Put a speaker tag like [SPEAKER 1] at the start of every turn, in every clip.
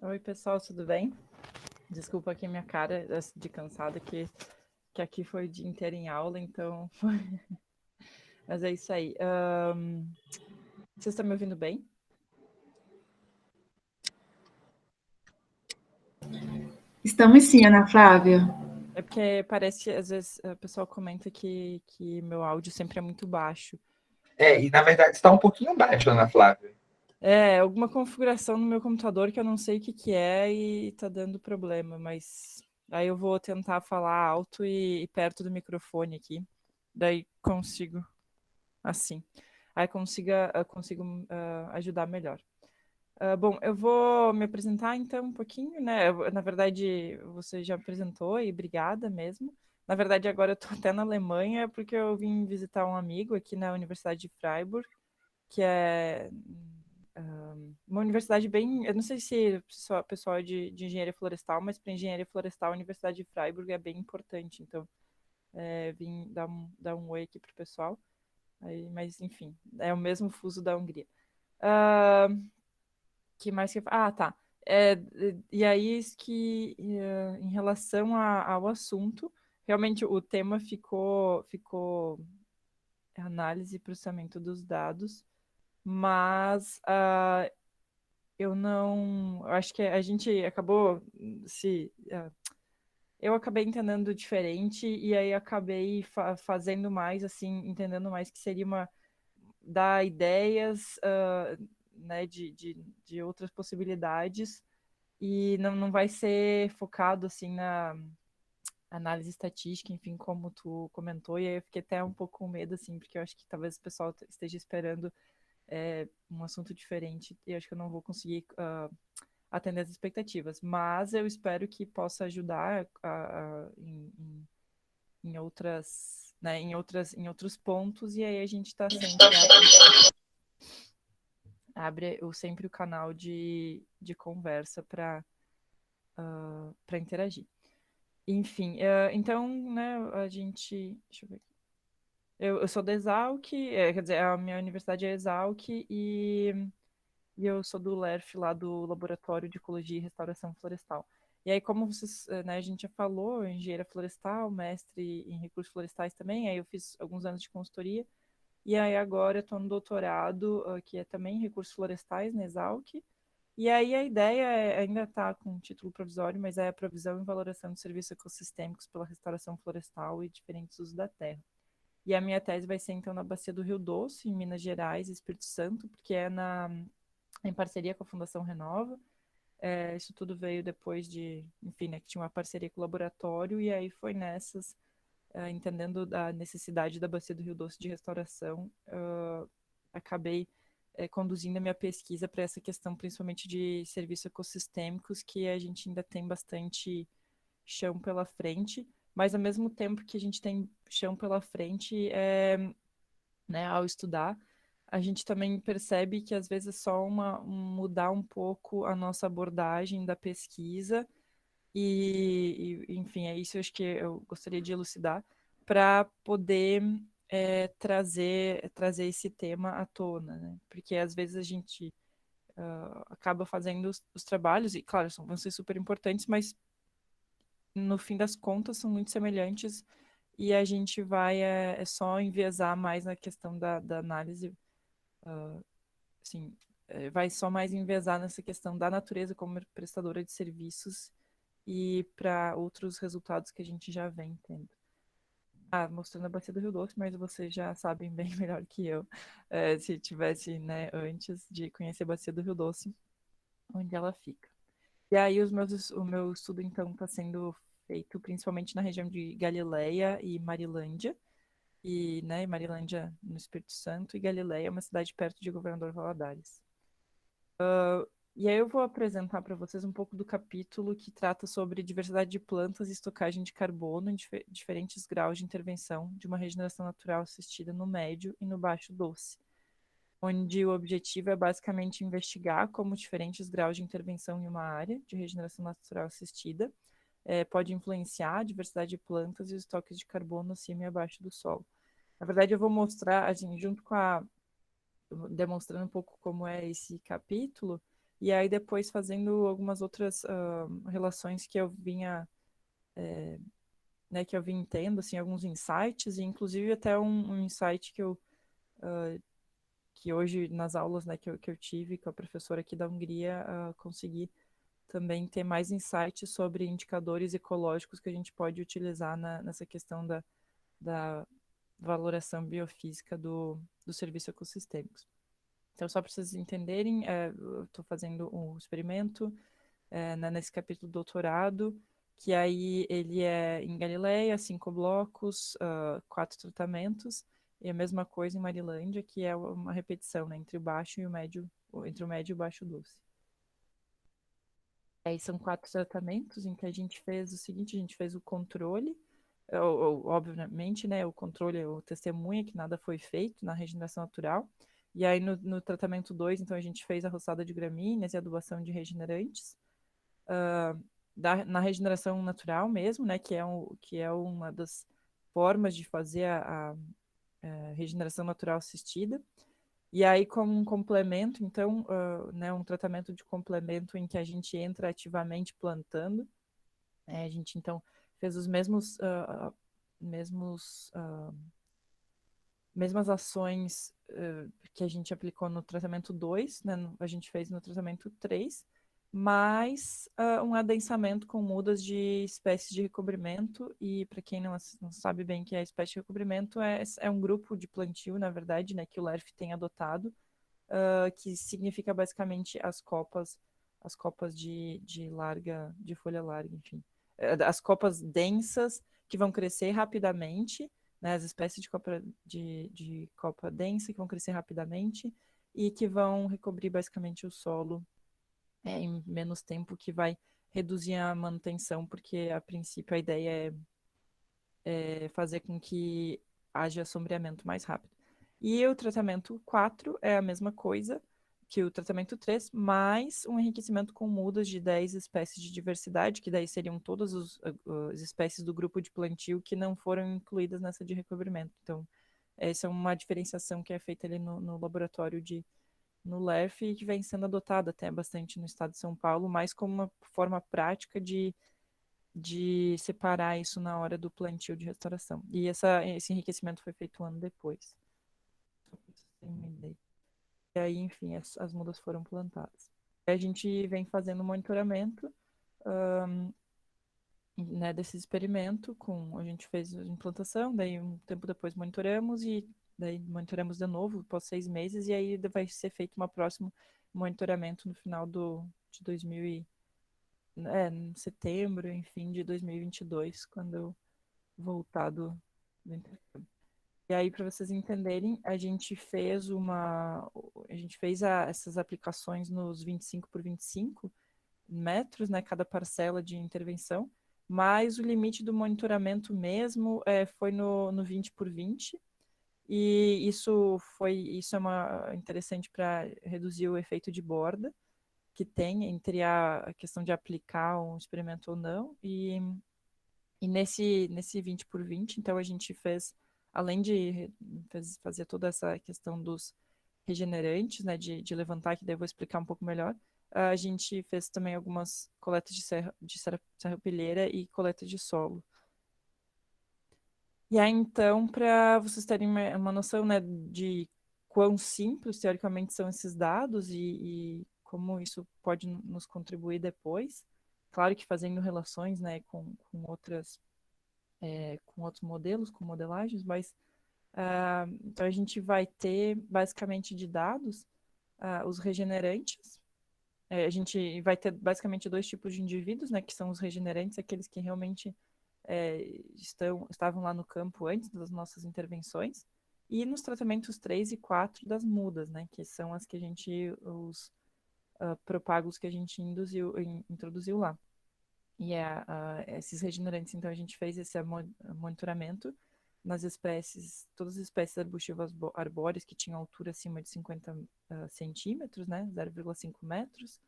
[SPEAKER 1] Oi, pessoal, tudo bem? Desculpa aqui minha cara de cansada, que aqui foi o dia inteiro em aula, então foi... Mas é isso aí. Vocês estão me ouvindo bem?
[SPEAKER 2] Estamos sim, Ana Flávia.
[SPEAKER 1] É porque parece, às vezes, o pessoal comenta que meu áudio sempre é muito baixo.
[SPEAKER 3] E na verdade está um pouquinho baixo, Ana Flávia.
[SPEAKER 1] É, alguma configuração no meu computador que eu não sei o que é e tá dando problema, mas aí eu vou tentar falar alto e perto do microfone aqui. Daí consigo, assim. Aí consigo ajudar melhor. Bom, eu vou me apresentar então um pouquinho, né? Na verdade, você já apresentou e obrigada mesmo. Na verdade, agora eu tô até na Alemanha porque eu vim visitar um amigo aqui na Universidade de Freiburg, que é uma universidade bem. Eu não sei se o pessoal é de engenharia florestal, mas para engenharia florestal, a Universidade de Freiburg é bem importante. Então, vim dar um oi aqui pro pessoal. Aí, mas, enfim, é o mesmo fuso da Hungria. Ah, que mais que... Ah, tá. E aí, em relação ao assunto, realmente o tema ficou análise e processamento dos dados, mas eu não... eu acho que a gente acabou eu acabei entendendo diferente e aí acabei fazendo mais, assim, entendendo mais que seria dar ideias, né, de outras possibilidades e não vai ser focado assim na análise estatística, enfim, como tu comentou, e aí eu fiquei até um pouco com medo, assim, porque eu acho que talvez o pessoal esteja esperando um assunto diferente e eu acho que eu não vou conseguir atender as expectativas, mas eu espero que possa ajudar em outras, né, em outros pontos, e aí a gente está sempre abre sempre o canal de conversa para interagir. Enfim, então, né, a gente. Deixa eu ver. Eu sou da Exalc, quer dizer, a minha universidade é Exalc e eu sou do LERF, lá do Laboratório de Ecologia e Restauração Florestal. E aí, como vocês, né, a gente já falou, engenheira florestal, mestre em recursos florestais também, aí eu fiz alguns anos de consultoria, e aí agora eu estou no doutorado, que é também em recursos florestais, na Exalc, e aí a ideia ainda está com título provisório, mas é a provisão e valoração de serviços ecossistêmicos pela restauração florestal e diferentes usos da terra. E a minha tese vai ser então na Bacia do Rio Doce, em Minas Gerais, Espírito Santo, porque é em parceria com a Fundação Renova. Isso tudo veio depois enfim, né, que tinha uma parceria com o laboratório, e aí foi nessas, entendendo a necessidade da Bacia do Rio Doce de restauração, acabei conduzindo a minha pesquisa para essa questão, principalmente de serviços ecossistêmicos, que a gente ainda tem bastante chão pela frente, mas ao mesmo tempo que a gente tem chão pela frente, né, ao estudar, a gente também percebe que às vezes é só mudar um pouco a nossa abordagem da pesquisa enfim, é isso acho que eu gostaria de elucidar para poder trazer esse tema à tona, né? Porque às vezes a gente acaba fazendo os trabalhos, e claro, vão ser super importantes, mas no fim das contas são muito semelhantes e a gente vai só enviesar mais na questão da análise, assim, vai só mais enviesar nessa questão da natureza como prestadora de serviços e para outros resultados que a gente já vem tendo. Mostrando a Bacia do Rio Doce, mas vocês já sabem bem melhor que eu, se tivesse, né, antes de conhecer a Bacia do Rio Doce, onde ela fica. E aí o meu estudo, então, está sendo feito principalmente na região de Galileia e Marilândia, né, Marilândia no Espírito Santo, e Galileia é uma cidade perto de Governador Valadares. E aí eu vou apresentar para vocês um pouco do capítulo que trata sobre diversidade de plantas e estocagem de carbono em diferentes graus de intervenção de uma regeneração natural assistida no médio e no baixo doce, onde o objetivo é basicamente investigar como diferentes graus de intervenção em uma área de regeneração natural assistida pode influenciar a diversidade de plantas e os estoques de carbono acima e abaixo do solo. Na verdade, eu vou mostrar, assim, junto com demonstrando um pouco como é esse capítulo, e aí depois fazendo algumas outras relações que eu vinha, né, que eu vim tendo, assim, alguns insights, e inclusive até um insight que hoje nas aulas, né, que eu tive com a professora aqui da Hungria, consegui também ter mais insights sobre indicadores ecológicos que a gente pode utilizar nessa questão da valoração biofísica do serviço ecossistêmicos. Então, só para vocês entenderem, eu estou fazendo um experimento nesse capítulo do doutorado, que aí ele é em Galileia, 5 blocos, 4 tratamentos, e a mesma coisa em Marilândia, que é uma repetição, né, entre o baixo e o médio, entre o médio e o baixo doce. Aí são 4 tratamentos em que a gente fez o seguinte, a gente fez o controle, obviamente, né, o controle, o testemunha que nada foi feito na regeneração natural, e aí no tratamento 2, então a gente fez a roçada de gramíneas e adubação de regenerantes, na regeneração natural mesmo, né, que é uma das formas de fazer a regeneração natural assistida. E aí, como um complemento, então, né, um tratamento de complemento em que a gente entra ativamente plantando, a gente então fez os mesmas ações que a gente aplicou no tratamento 2, né, a gente fez no tratamento 3, mais um adensamento com mudas de espécies de recobrimento. E para quem não sabe bem o que é espécie de recobrimento, é um grupo de plantio, na verdade, né, que o LERF tem adotado, que significa basicamente as copas de folha larga, enfim. As copas densas que vão crescer rapidamente, né, as espécies de copa densa que vão crescer rapidamente e que vão recobrir basicamente o solo em menos tempo, que vai reduzir a manutenção, porque a princípio a ideia é fazer com que haja sombreamento mais rápido. E o tratamento 4 é a mesma coisa que o tratamento 3, mais um enriquecimento com mudas de 10 espécies de diversidade, que daí seriam todas as espécies do grupo de plantio que não foram incluídas nessa de recobrimento. Então, essa é uma diferenciação que é feita ali no laboratório no LERF e que vem sendo adotada até bastante no estado de São Paulo, mais como uma forma prática de separar isso na hora do plantio de restauração. E esse enriquecimento foi feito um ano depois. Só pra vocês terem uma ideia. E aí, enfim, as mudas foram plantadas. E a gente vem fazendo monitoramento, né, desse experimento. A gente fez a implantação, daí um tempo depois monitoramos e daí monitoramos de novo após 6 meses, e aí vai ser feito um próximo monitoramento no final de 2000 em setembro, enfim, de 2022, quando eu voltar do intercâmbio. E aí, para vocês entenderem, a gente fez essas aplicações nos 25 por 25 metros, né, cada parcela de intervenção, mas o limite do monitoramento mesmo foi no 20 por 20, e isso é interessante para reduzir o efeito de borda que tem entre a questão de aplicar um experimento ou não, e nesse 20 por 20, então a gente fez, além de fazer toda essa questão dos regenerantes, né, de levantar, que daí eu vou explicar um pouco melhor, a gente fez também algumas coletas de serrapilheira e coleta de solo. E aí, então, para vocês terem uma noção, né, de quão simples, teoricamente, são esses dados e como isso pode nos contribuir depois, claro que fazendo relações, né, com outros modelos, com modelagens, mas então a gente vai ter basicamente de dados os regenerantes. A gente vai ter basicamente dois tipos de indivíduos, né, que são os regenerantes, aqueles que realmente estavam lá no campo antes das nossas intervenções, e nos tratamentos 3 e 4 das mudas, né, que são os propagos que a gente introduziu lá. E esses regenerantes, então, a gente fez esse monitoramento nas espécies, todas as espécies arbustivas arbóreas que tinham altura acima de 50 centímetros, né, 0,5 metros,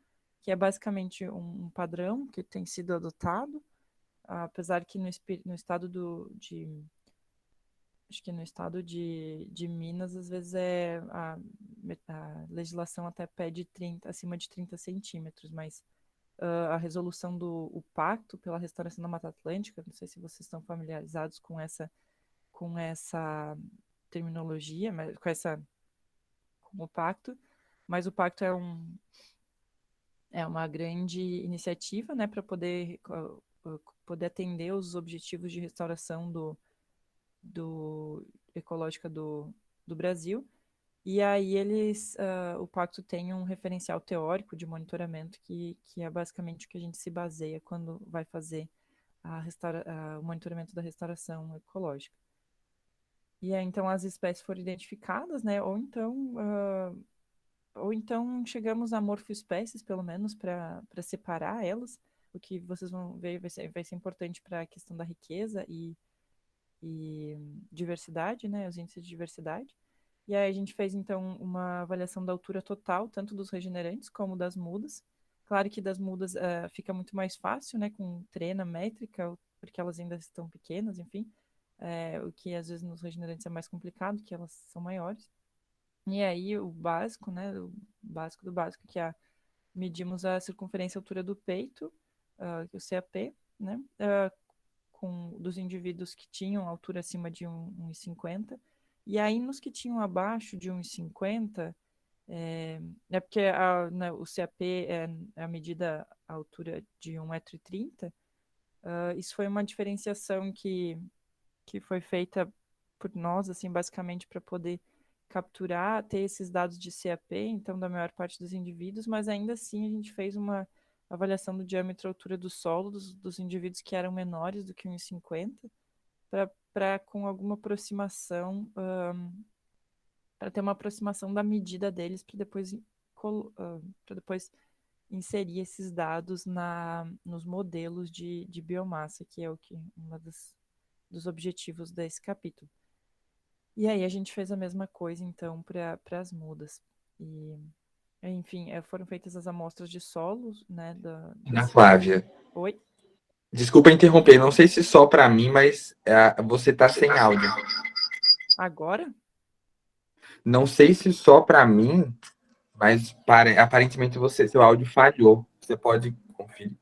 [SPEAKER 1] que é basicamente um padrão que tem sido adotado, apesar que no estado acho que no estado de Minas, às vezes a legislação até pede 30, acima de 30 centímetros, mas a resolução do Pacto pela Restauração da Mata Atlântica, não sei se vocês estão familiarizados com essa terminologia, mas com o Pacto, mas o Pacto é uma grande iniciativa, né, para poder atender os objetivos de restauração do ecológica do Brasil. E aí o Pacto tem um referencial teórico de monitoramento que é basicamente o que a gente se baseia quando vai fazer o monitoramento da restauração ecológica. E aí, então, as espécies foram identificadas, né? Ou então chegamos a morfoespécies, pelo menos, para separar elas. O que vocês vão ver vai ser importante para a questão da riqueza e diversidade, né? Os índices de diversidade. E aí a gente fez, então, uma avaliação da altura total, tanto dos regenerantes como das mudas. Claro que das mudas fica muito mais fácil, né, com trena métrica, porque elas ainda estão pequenas, enfim. O que às vezes nos regenerantes é mais complicado, que elas são maiores. E aí o básico, né, o básico do básico, medimos a circunferência e altura do peito, que é o CAP, né, dos indivíduos que tinham altura acima de 1,50. E aí, nos que tinham abaixo de 1,50, é porque né, o CAP é a medida à altura de 1,30 m. Isso foi uma diferenciação que foi feita por nós, assim, basicamente para poder capturar, ter esses dados de CAP, então, da maior parte dos indivíduos, mas ainda assim a gente fez uma avaliação do diâmetro e altura do solo dos indivíduos que eram menores do que 1,50, para com alguma aproximação, para ter uma aproximação da medida deles, para depois inserir esses dados nos modelos de biomassa, que é dos objetivos desse capítulo. E aí a gente fez a mesma coisa, então, para as mudas. E, enfim, foram feitas as amostras de solos, né,
[SPEAKER 3] Ana Flávia,
[SPEAKER 1] Oi?
[SPEAKER 3] desculpa interromper, não sei se só para mim, mas você tá sem áudio.
[SPEAKER 1] Agora?
[SPEAKER 3] Não sei se só para mim, mas aparentemente seu áudio falhou. Você pode conferir.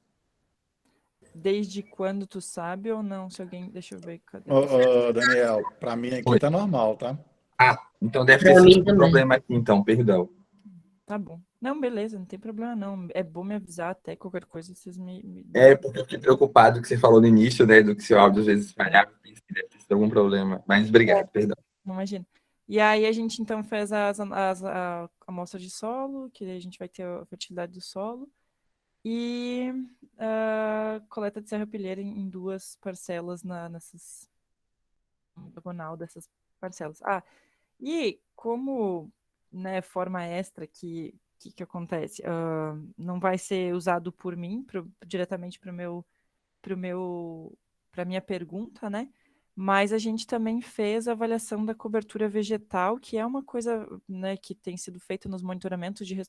[SPEAKER 1] Desde quando tu sabe ou não? Se alguém... Deixa eu ver, cadê?
[SPEAKER 4] Ô, Daniel, para mim aqui
[SPEAKER 3] Oi.
[SPEAKER 4] tá normal, tá?
[SPEAKER 3] Então deve ter
[SPEAKER 5] Pra mim
[SPEAKER 3] sido um
[SPEAKER 5] também.
[SPEAKER 3] problema aqui, então, perdão.
[SPEAKER 1] Tá bom. Não, beleza, não tem problema não. É bom me avisar até qualquer coisa, vocês me
[SPEAKER 3] Porque eu fiquei preocupado que você falou no início, né, do que seu áudio às vezes falhava, deve ter sido algum problema. Mas obrigado, perdão.
[SPEAKER 1] Não imagino. E aí a gente então fez a amostra de solo, que a gente vai ter a fertilidade do solo, e coleta de serrapilheira em duas parcelas nessas diagonal dessas parcelas. E como, né, forma extra que acontece, não vai ser usado por mim diretamente para minha pergunta, né? Mas a gente também fez a avaliação da cobertura vegetal, que é uma coisa, né, que tem sido feita nos monitoramentos de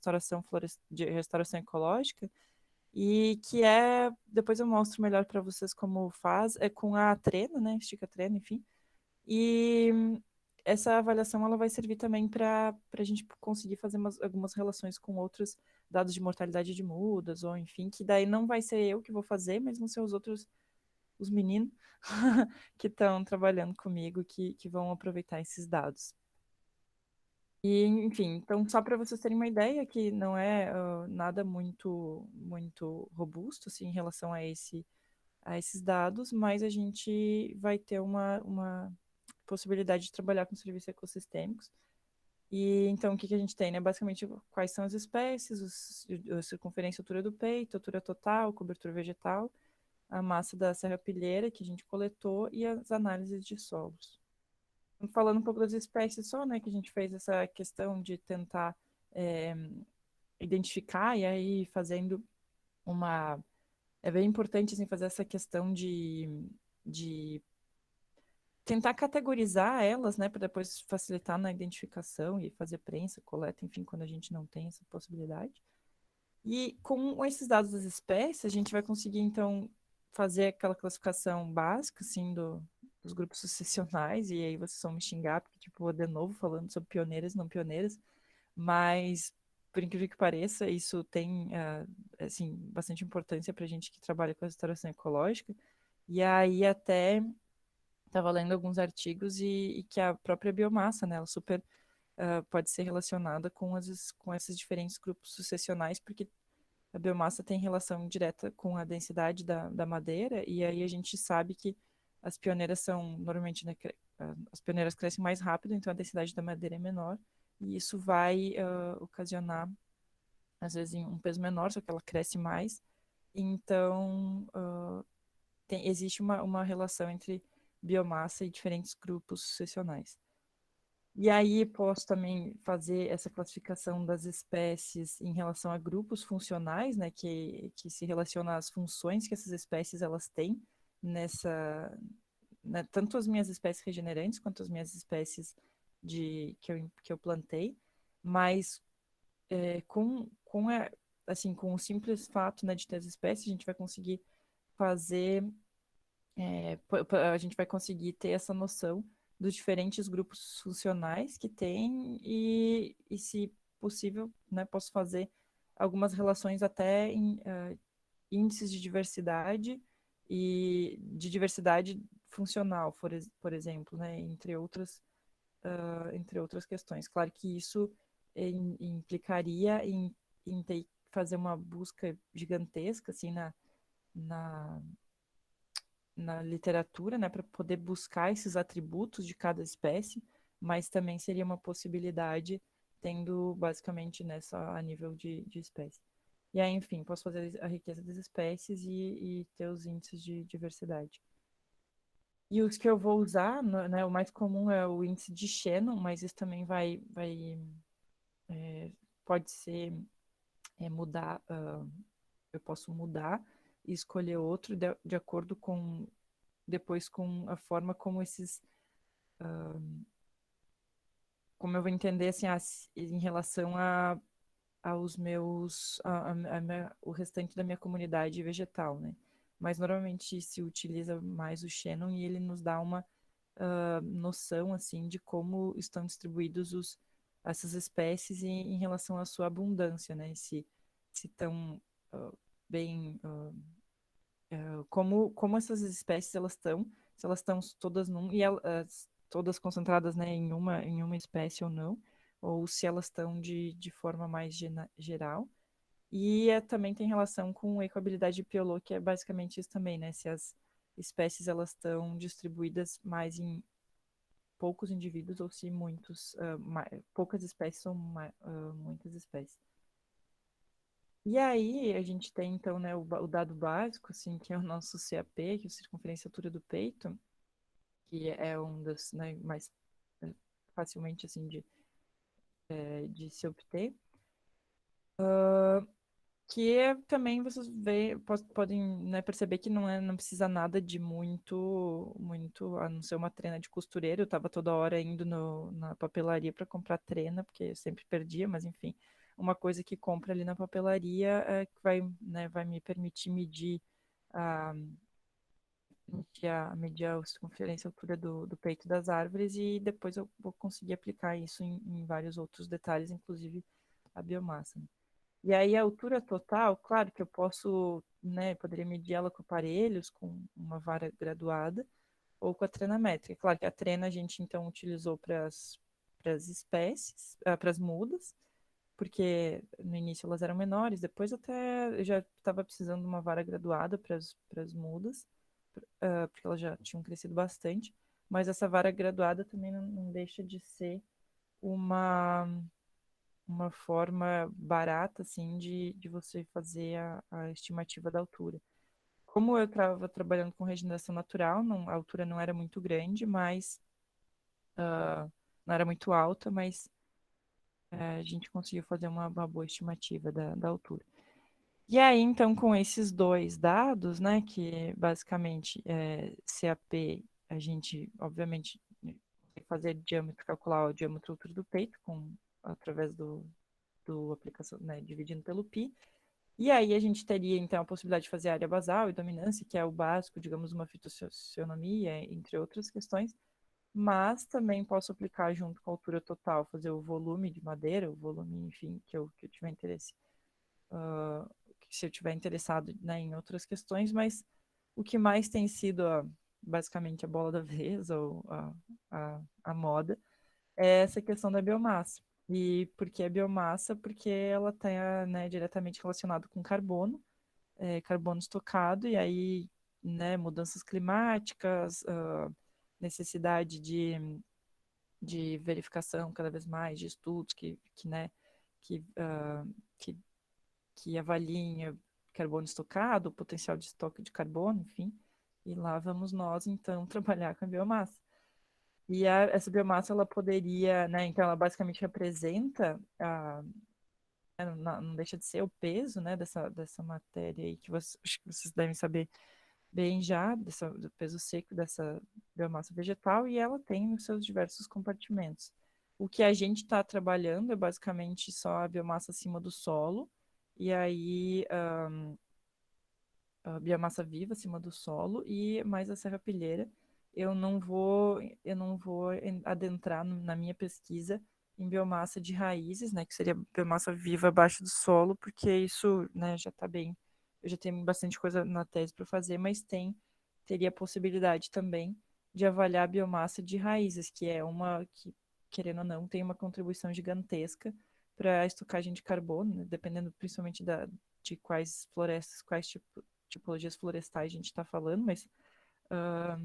[SPEAKER 1] de restauração ecológica, e depois eu mostro melhor para vocês como faz, com a trena, né, estica trena, enfim. E essa avaliação ela vai servir também para a gente conseguir fazer algumas relações com outros dados de mortalidade de mudas, ou enfim, que daí não vai ser eu que vou fazer, mas vão ser os meninos que estão trabalhando comigo que vão aproveitar esses dados. E, enfim, então só para vocês terem uma ideia que não é nada muito muito robusto assim, em relação a esses dados, mas a gente vai ter uma possibilidade de trabalhar com serviços ecossistêmicos. E então o que a gente tem, né? Basicamente, quais são as espécies, a circunferência e altura do peito, altura total, cobertura vegetal, a massa da serrapilheira que a gente coletou e as análises de solos. Falando um pouco das espécies só, né? Que a gente fez essa questão de tentar identificar e aí fazendo uma... É bem importante assim, fazer essa questão de tentar categorizar elas, né, para depois facilitar na identificação e fazer prensa, coleta, enfim, quando a gente não tem essa possibilidade. E com esses dados das espécies, a gente vai conseguir, então, fazer aquela classificação básica, assim, os grupos sucessionais, e aí vocês vão me xingar, porque, tipo, de novo falando sobre pioneiras e não pioneiras, mas, por incrível que pareça, isso tem, assim, bastante importância para a gente que trabalha com a restauração ecológica, e aí até estava lendo alguns artigos e que a própria biomassa, né, ela super pode ser relacionada com esses diferentes grupos sucessionais, porque a biomassa tem relação direta com a densidade da madeira, e aí a gente sabe que as pioneiras são, normalmente, né, as pioneiras crescem mais rápido, então a densidade da madeira é menor, e isso vai ocasionar, às vezes, um peso menor, só que ela cresce mais. Então, existe uma relação entre biomassa e diferentes grupos sucessionais. E aí posso também fazer essa classificação das espécies em relação a grupos funcionais, né, que se relaciona às funções que essas espécies elas têm nessa, né, tanto as minhas espécies regenerantes quanto as minhas espécies que eu plantei, mas assim, com o simples fato, né, de ter as espécies, a gente vai conseguir fazer a gente vai conseguir ter essa noção dos diferentes grupos funcionais que tem e se possível, né, posso fazer algumas relações até em índices de diversidade e de diversidade funcional, por exemplo, né, entre outras questões. Claro que isso implicaria em ter que fazer uma busca gigantesca, assim, na na literatura, né, para poder buscar esses atributos de cada espécie, mas também seria uma possibilidade tendo basicamente nessa a nível de espécie. E aí, enfim, posso fazer a riqueza das espécies e ter os índices de diversidade. E os que eu vou usar, né, o mais comum é o índice de Shannon, mas isso também é, pode ser mudar, eu posso mudar e escolher outro de acordo com depois com a forma como como eu vou entender assim, em relação aos meus, o restante da minha comunidade vegetal, né? Mas normalmente se utiliza mais o Shannon e ele nos dá uma noção assim de como estão distribuídos essas espécies em relação à sua abundância, né? Se estão bem como essas espécies elas estão, se elas estão todas todas concentradas, né, em uma espécie ou não, ou se elas estão de forma mais geral. E também tem relação com ecohabilidade de Piolô, que é basicamente isso também, né? Se as espécies elas estão distribuídas mais em poucos indivíduos ou se poucas espécies ou muitas espécies. E aí a gente tem então, né, o dado básico, assim, que é o nosso CAP, que é a circunferência altura do peito, que é um dos, né, mais é, facilmente assim de se obter, que também vocês podem, né, perceber que não precisa nada de muito, a não ser uma trena de costureiro. Eu estava toda hora indo na papelaria para comprar trena, porque eu sempre perdia, mas enfim, uma coisa que compra ali na papelaria é que vai, né, vai me permitir a, medir a circunferência, a altura do peito das árvores, e depois eu vou conseguir aplicar isso em vários outros detalhes, inclusive a biomassa, né? E aí a altura total, claro que eu posso, né, poderia medir ela com aparelhos, com uma vara graduada, ou com a trena métrica. Claro que a trena a gente então utilizou para as espécies, para as mudas, porque no início elas eram menores, depois até eu já estava precisando de uma vara graduada para as mudas, porque elas já tinham crescido bastante, mas essa vara graduada também não deixa de ser uma uma forma barata, assim, de você fazer a estimativa da altura. Como eu estava trabalhando com regeneração natural, a altura não era muito grande, mas não era muito alta, mas a gente conseguiu fazer uma boa estimativa da altura. E aí, então, com esses dois dados, né, que basicamente CAP, a gente, obviamente, tem que fazer diâmetro, calcular o diâmetro altura do peito, através do aplicação, né, dividindo pelo π. E aí a gente teria, então, a possibilidade de fazer área basal e dominância, que é o básico, digamos, uma fitossocionomia, entre outras questões, mas também posso aplicar junto com a altura total, fazer o volume de madeira, o volume, enfim, que eu tiver interesse, ah, se eu tiver interessado, né, em outras questões, mas o que mais tem sido basicamente a bola da vez, ou a moda, é essa questão da biomassa. E por que a biomassa? Porque ela está, né, diretamente relacionada com carbono, carbono estocado, e aí, né, mudanças climáticas, necessidade de verificação cada vez mais, de estudos né, que, ah, que, que avaliem carbono estocado, o potencial de estoque de carbono, enfim. E lá vamos nós, então, trabalhar com a biomassa. E essa biomassa, ela poderia, né, então ela basicamente representa, não deixa de ser o peso, né, dessa matéria aí, acho que vocês devem saber bem já, do peso seco dessa biomassa vegetal, e ela tem os seus diversos compartimentos. O que a gente está trabalhando é basicamente só a biomassa acima do solo, e aí a biomassa viva acima do solo e mais a serrapilheira. Eu não vou adentrar na minha pesquisa em biomassa de raízes, né, que seria biomassa viva abaixo do solo, porque isso, né, já está bem. Eu já tenho bastante coisa na tese para fazer, mas teria a possibilidade também de avaliar a biomassa de raízes, que é uma que, querendo ou não, tem uma contribuição gigantesca para a estocagem de carbono, né, dependendo principalmente de quais florestas, quais tipologias florestais a gente está falando, mas ah,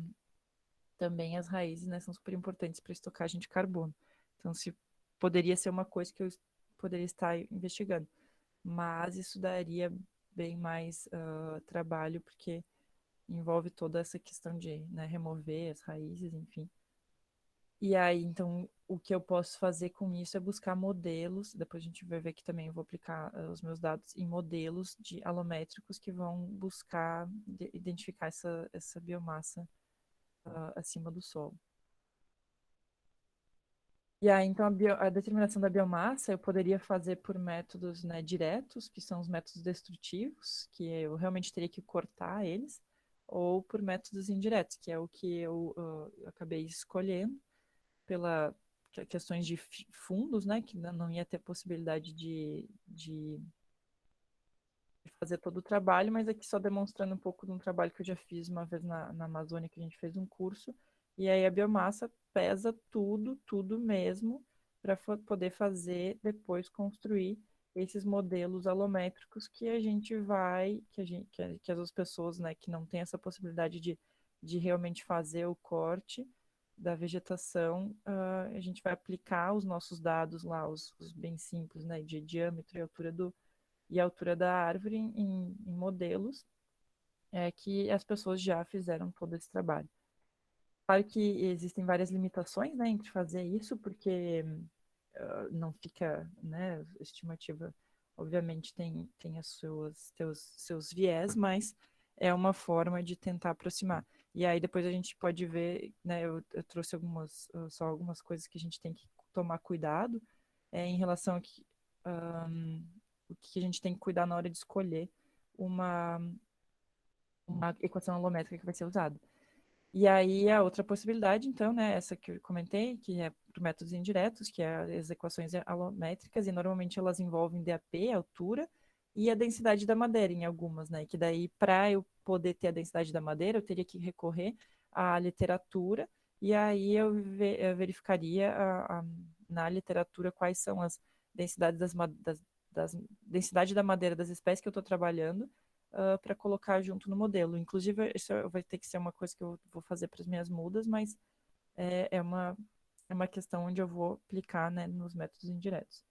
[SPEAKER 1] também as raízes, né, são super importantes para a estocagem de carbono. Então, se poderia ser uma coisa que eu poderia estar investigando, mas isso daria bem mais trabalho, porque envolve toda essa questão de, né, remover as raízes, enfim. E aí, então, o que eu posso fazer com isso é buscar modelos. Depois a gente vai ver que também eu vou aplicar os meus dados em modelos de alométricos que vão buscar identificar essa biomassa acima do solo. E aí, então, a determinação da biomassa eu poderia fazer por métodos, né, diretos, que são os métodos destrutivos, que eu realmente teria que cortar eles, ou por métodos indiretos, que é o que eu acabei escolhendo pela questões de fundos, né, que não ia ter possibilidade de fazer todo o trabalho, mas aqui só demonstrando um pouco de um trabalho que eu já fiz uma vez na Amazônia, que a gente fez um curso, e aí a biomassa pesa tudo, tudo mesmo, para poder fazer, depois construir esses modelos alométricos que a gente vai, que as pessoas, né, que não têm essa possibilidade de realmente fazer o corte da vegetação, a gente vai aplicar os nossos dados lá, os bem simples, né, de diâmetro e altura da árvore em modelos que as pessoas já fizeram todo esse trabalho. Claro que existem várias limitações, né, entre fazer isso, porque não fica, né, estimativa, obviamente tem seus viés, mas é uma forma de tentar aproximar. E aí depois a gente pode ver, né, eu trouxe só algumas coisas que a gente tem que tomar cuidado em relação a o que a gente tem que cuidar na hora de escolher uma, uma equação alométrica que vai ser usada. E aí a outra possibilidade, então, né, essa que eu comentei, que é por métodos indiretos, que é as equações alométricas, e normalmente elas envolvem DAP, altura, e a densidade da madeira em algumas, né, que daí para eu poder ter a densidade da madeira, eu teria que recorrer à literatura, e aí eu verificaria na literatura quais são as densidades densidade da madeira das espécies que eu estou trabalhando, para colocar junto no modelo. Inclusive, isso vai ter que ser uma coisa que eu vou fazer para as minhas mudas, mas é uma questão onde eu vou aplicar, né, nos métodos indiretos.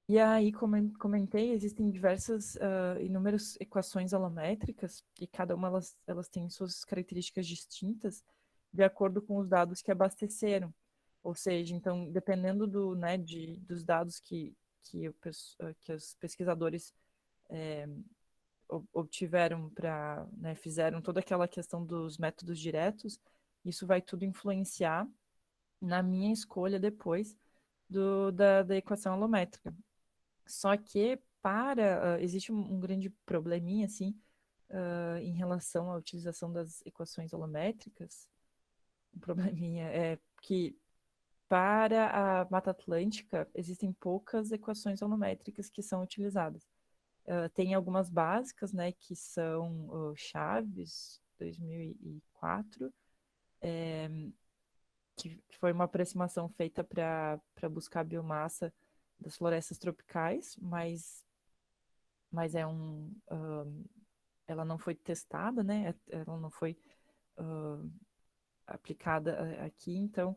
[SPEAKER 1] E aí, como eu comentei, existem diversas, inúmeras equações alométricas, e cada uma elas têm suas características distintas de acordo com os dados que abasteceram. Ou seja, então, dependendo né, dos dados que os pesquisadores obtiveram né, fizeram toda aquela questão dos métodos diretos, isso vai tudo influenciar na minha escolha depois da equação alométrica. Só que, existe um grande probleminha, assim, em relação à utilização das equações holométricas. Um probleminha é que para a Mata Atlântica existem poucas equações holométricas que são utilizadas. Tem algumas básicas, né, que são Chaves, 2004, que foi uma aproximação feita para buscar a biomassa das florestas tropicais, mas ela não foi testada, né? Ela não foi ah, aplicada aqui, então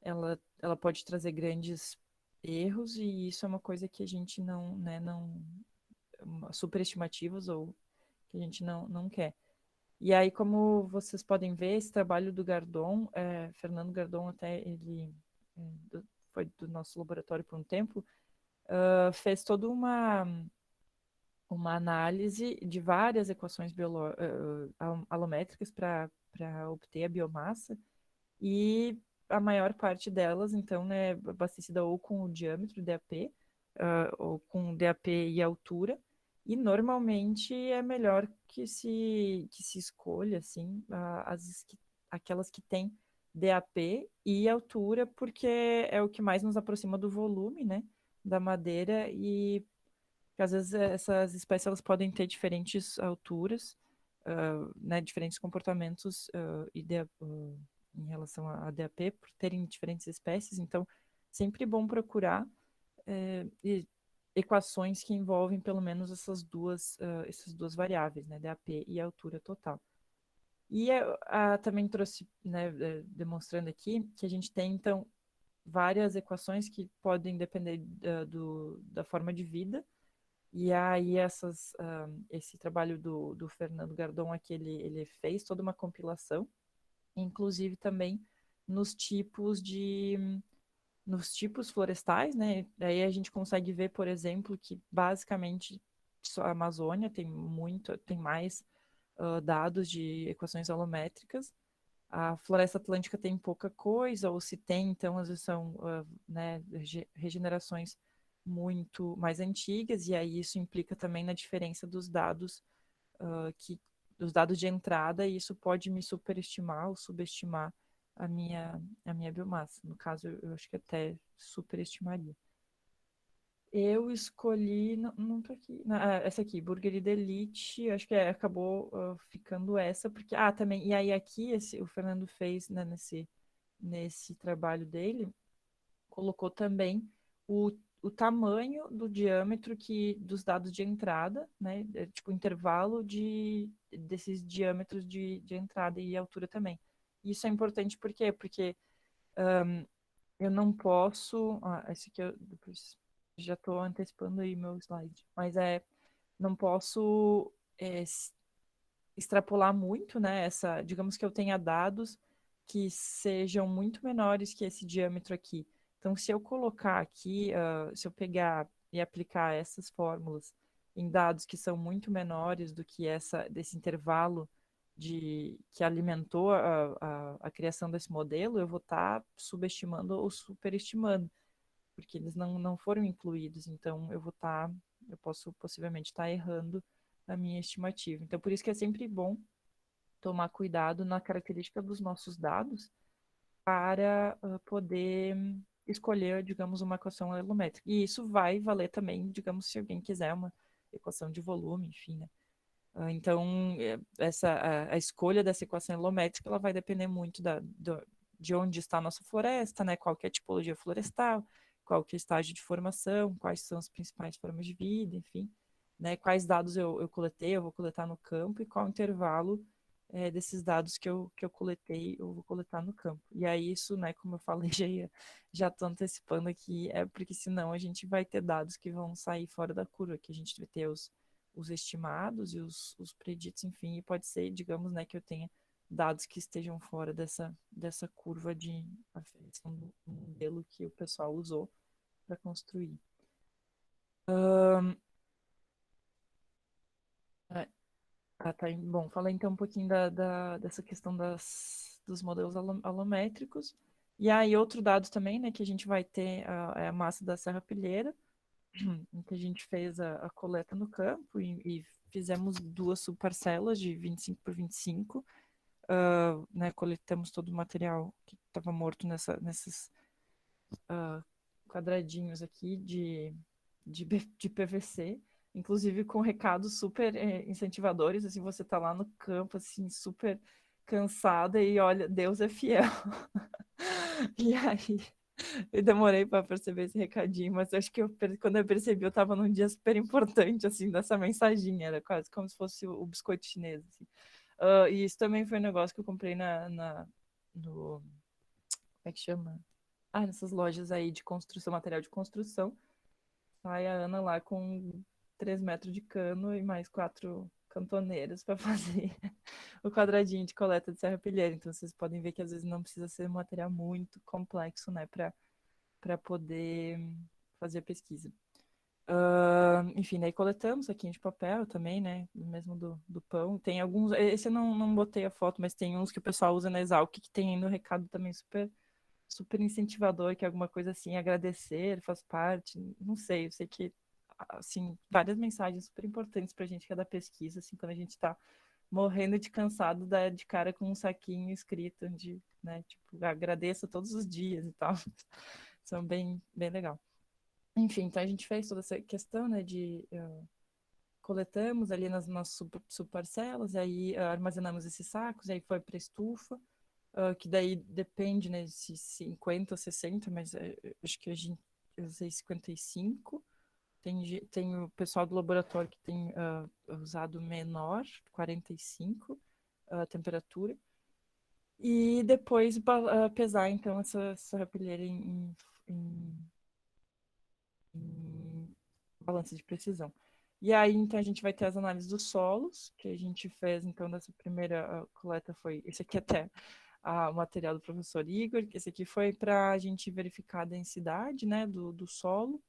[SPEAKER 1] ela pode trazer grandes erros e isso é uma coisa que a gente não, né, não superestimativas ou que a gente não quer. E aí, como vocês podem ver, esse trabalho do Gardon, Fernando Gardon até ele é, foi do nosso laboratório por um tempo, fez toda uma análise de várias equações alométricas para obter a biomassa e a maior parte delas, então, né, abastecida ou com o diâmetro DAP, ou com DAP e altura, e normalmente é melhor que se escolha, assim, aquelas que têm DAP e altura, porque é o que mais nos aproxima do volume, né, da madeira, e que às vezes essas espécies elas podem ter diferentes alturas, né, diferentes comportamentos em relação a DAP, por terem diferentes espécies, então sempre bom procurar equações que envolvem pelo menos essas duas variáveis, né, DAP e altura total. E também trouxe, né, demonstrando aqui, que a gente tem, então, várias equações que podem depender da forma de vida, e aí esse trabalho do Fernando Gardon aqui, ele fez toda uma compilação, inclusive também nos tipos de nos tipos florestais, né? Aí a gente consegue ver, por exemplo, que basicamente só a Amazônia tem mais dados de equações holométricas. A Floresta Atlântica tem pouca coisa, ou se tem, então às vezes são né, regenerações muito mais antigas, e aí isso implica também na diferença dos dados de entrada, e isso pode me superestimar ou subestimar a minha biomassa. No caso, eu acho que até superestimaria. Eu escolhi, não tô aqui, essa aqui, Burger Elite, acho que acabou ficando essa, porque, também, e aí aqui o Fernando fez, né, nesse trabalho dele, colocou também o tamanho do diâmetro dos dados de entrada, né, tipo, o intervalo desses diâmetros de entrada e altura também. Isso é importante por quê? Porque eu não posso. Esse aqui eu depois já estou antecipando aí meu slide. Mas não posso extrapolar muito, né? Digamos que eu tenha dados que sejam muito menores que esse diâmetro aqui. Então, se eu colocar aqui, se eu pegar e aplicar essas fórmulas em dados que são muito menores do que desse intervalo que alimentou a criação desse modelo, eu vou estar subestimando ou superestimando, porque eles não foram incluídos. Então, eu posso possivelmente estar errando na minha estimativa. Então, por isso que é sempre bom tomar cuidado na característica dos nossos dados para poder escolher, digamos, uma equação alelométrica. E isso vai valer também, digamos, se alguém quiser uma equação de volume, enfim, né? Então, a escolha dessa equação alelométrica ela vai depender muito de onde está a nossa floresta, né? Qual que é a tipologia florestal, qual que é o estágio de formação, quais são as principais formas de vida, enfim, né? Quais dados eu coletei, eu vou coletar no campo e qual o intervalo desses dados que eu coletei, eu vou coletar no campo. E aí isso, né, como eu falei, já estou antecipando aqui, porque senão a gente vai ter dados que vão sair fora da curva, que a gente vai ter os estimados e os preditos, enfim, e pode ser, digamos, né, que eu tenha dados que estejam fora dessa curva de aferição do modelo que o pessoal usou para construir. Tá. Bom, falei então um pouquinho dessa questão dos modelos alométricos. E aí, outro dado também, né, que a gente vai ter é a massa da serrapilheira, em que a gente fez a coleta no campo e fizemos 2 subparcelas de 25 por 25, né, coletamos todo o material que estava morto nesses ah, quadradinhos aqui de PVC, inclusive com recados super incentivadores, assim, você tá lá no campo, assim, super cansada e olha, Deus é fiel. E aí, eu demorei para perceber esse recadinho, mas eu acho que quando eu percebi, eu tava num dia super importante, assim, dessa mensaginha, era quase como se fosse o biscoito chinês, assim. E isso também foi um negócio que eu comprei no, como é que chama? Nessas lojas aí de construção, material de construção. Sai a Ana lá com 3 metros de cano e mais 4 cantoneiras para fazer o quadradinho de coleta de serrapilheira. Então vocês podem ver que às vezes não precisa ser um material muito complexo, né, para poder fazer a pesquisa. Enfim, daí coletamos saquinho de papel também, né? Mesmo do pão. Tem alguns. Esse eu não botei a foto, mas tem uns que o pessoal usa na Exalc que tem aí no recado também super incentivador, que é alguma coisa assim, agradecer, faz parte, não sei, eu sei que, assim, várias mensagens super importantes pra gente que é da pesquisa, assim, quando a gente tá morrendo de cansado, dá de cara com um saquinho escrito de, né, tipo, agradeça todos os dias e tal, são bem legal. Enfim, então a gente fez toda essa questão, né, de coletamos ali nas subparcelas, aí armazenamos esses sacos, aí foi para estufa, que daí depende, né, se 50 ou 60, mas acho que a gente eu usei 55. Tem o pessoal do laboratório que tem usado menor, 45, a temperatura. E depois pesar, então, essa rapelheira em, em balança de precisão. E aí, então, a gente vai ter as análises dos solos, que a gente fez, então, dessa primeira coleta foi... Esse aqui até o material do professor Igor. Esse aqui foi para a gente verificar a densidade, né, do solo.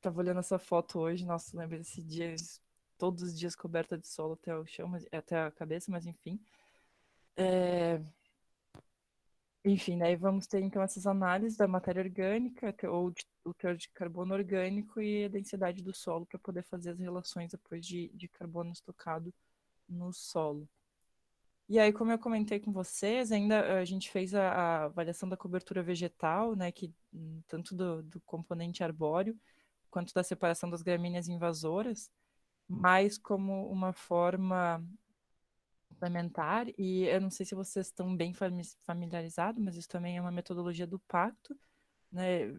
[SPEAKER 1] Tava olhando essa foto hoje, nossa, lembro desse dia, todos os dias coberta de solo até o chão, até a cabeça, mas enfim. É, enfim, daí vamos ter então essas análises da matéria orgânica, o teor de carbono orgânico e a densidade do solo para poder fazer as relações depois de carbono estocado no solo. E aí, como eu comentei com vocês, ainda a gente fez a avaliação da cobertura vegetal, né, que tanto do componente arbóreo quanto da separação das gramíneas invasoras, mais como uma forma complementar. E eu não sei se vocês estão bem familiarizados, mas isso também é uma metodologia do pacto, né?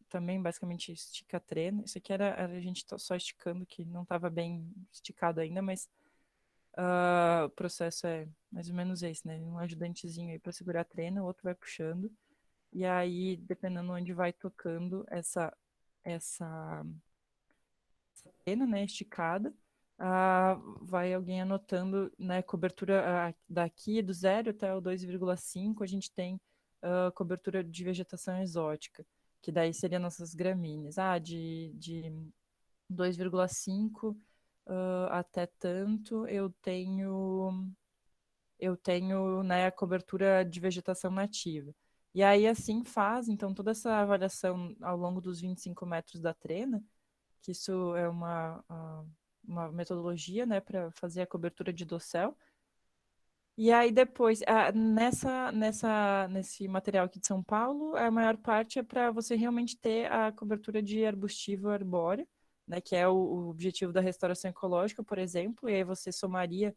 [SPEAKER 1] Também basicamente estica treino. Isso aqui era a gente só esticando, que não estava bem esticado ainda, mas o processo é mais ou menos esse, né? Um ajudantezinho aí para segurar a trena, o outro vai puxando. E aí, dependendo onde vai tocando essa trena, né, esticada, vai alguém anotando, né, cobertura daqui do 0 até o 2,5, a gente tem cobertura de vegetação exótica, que daí seria nossas gramíneas. De 2,5 até tanto, eu tenho, né, a cobertura de vegetação nativa. E aí, assim faz, então, toda essa avaliação ao longo dos 25 metros da trena, que isso é uma metodologia, né, para fazer a cobertura de dossel. E aí depois, nesse material aqui de São Paulo, a maior parte é para você realmente ter a cobertura de arbustivo arbóreo, né, que é o objetivo da restauração ecológica, por exemplo, e aí você somaria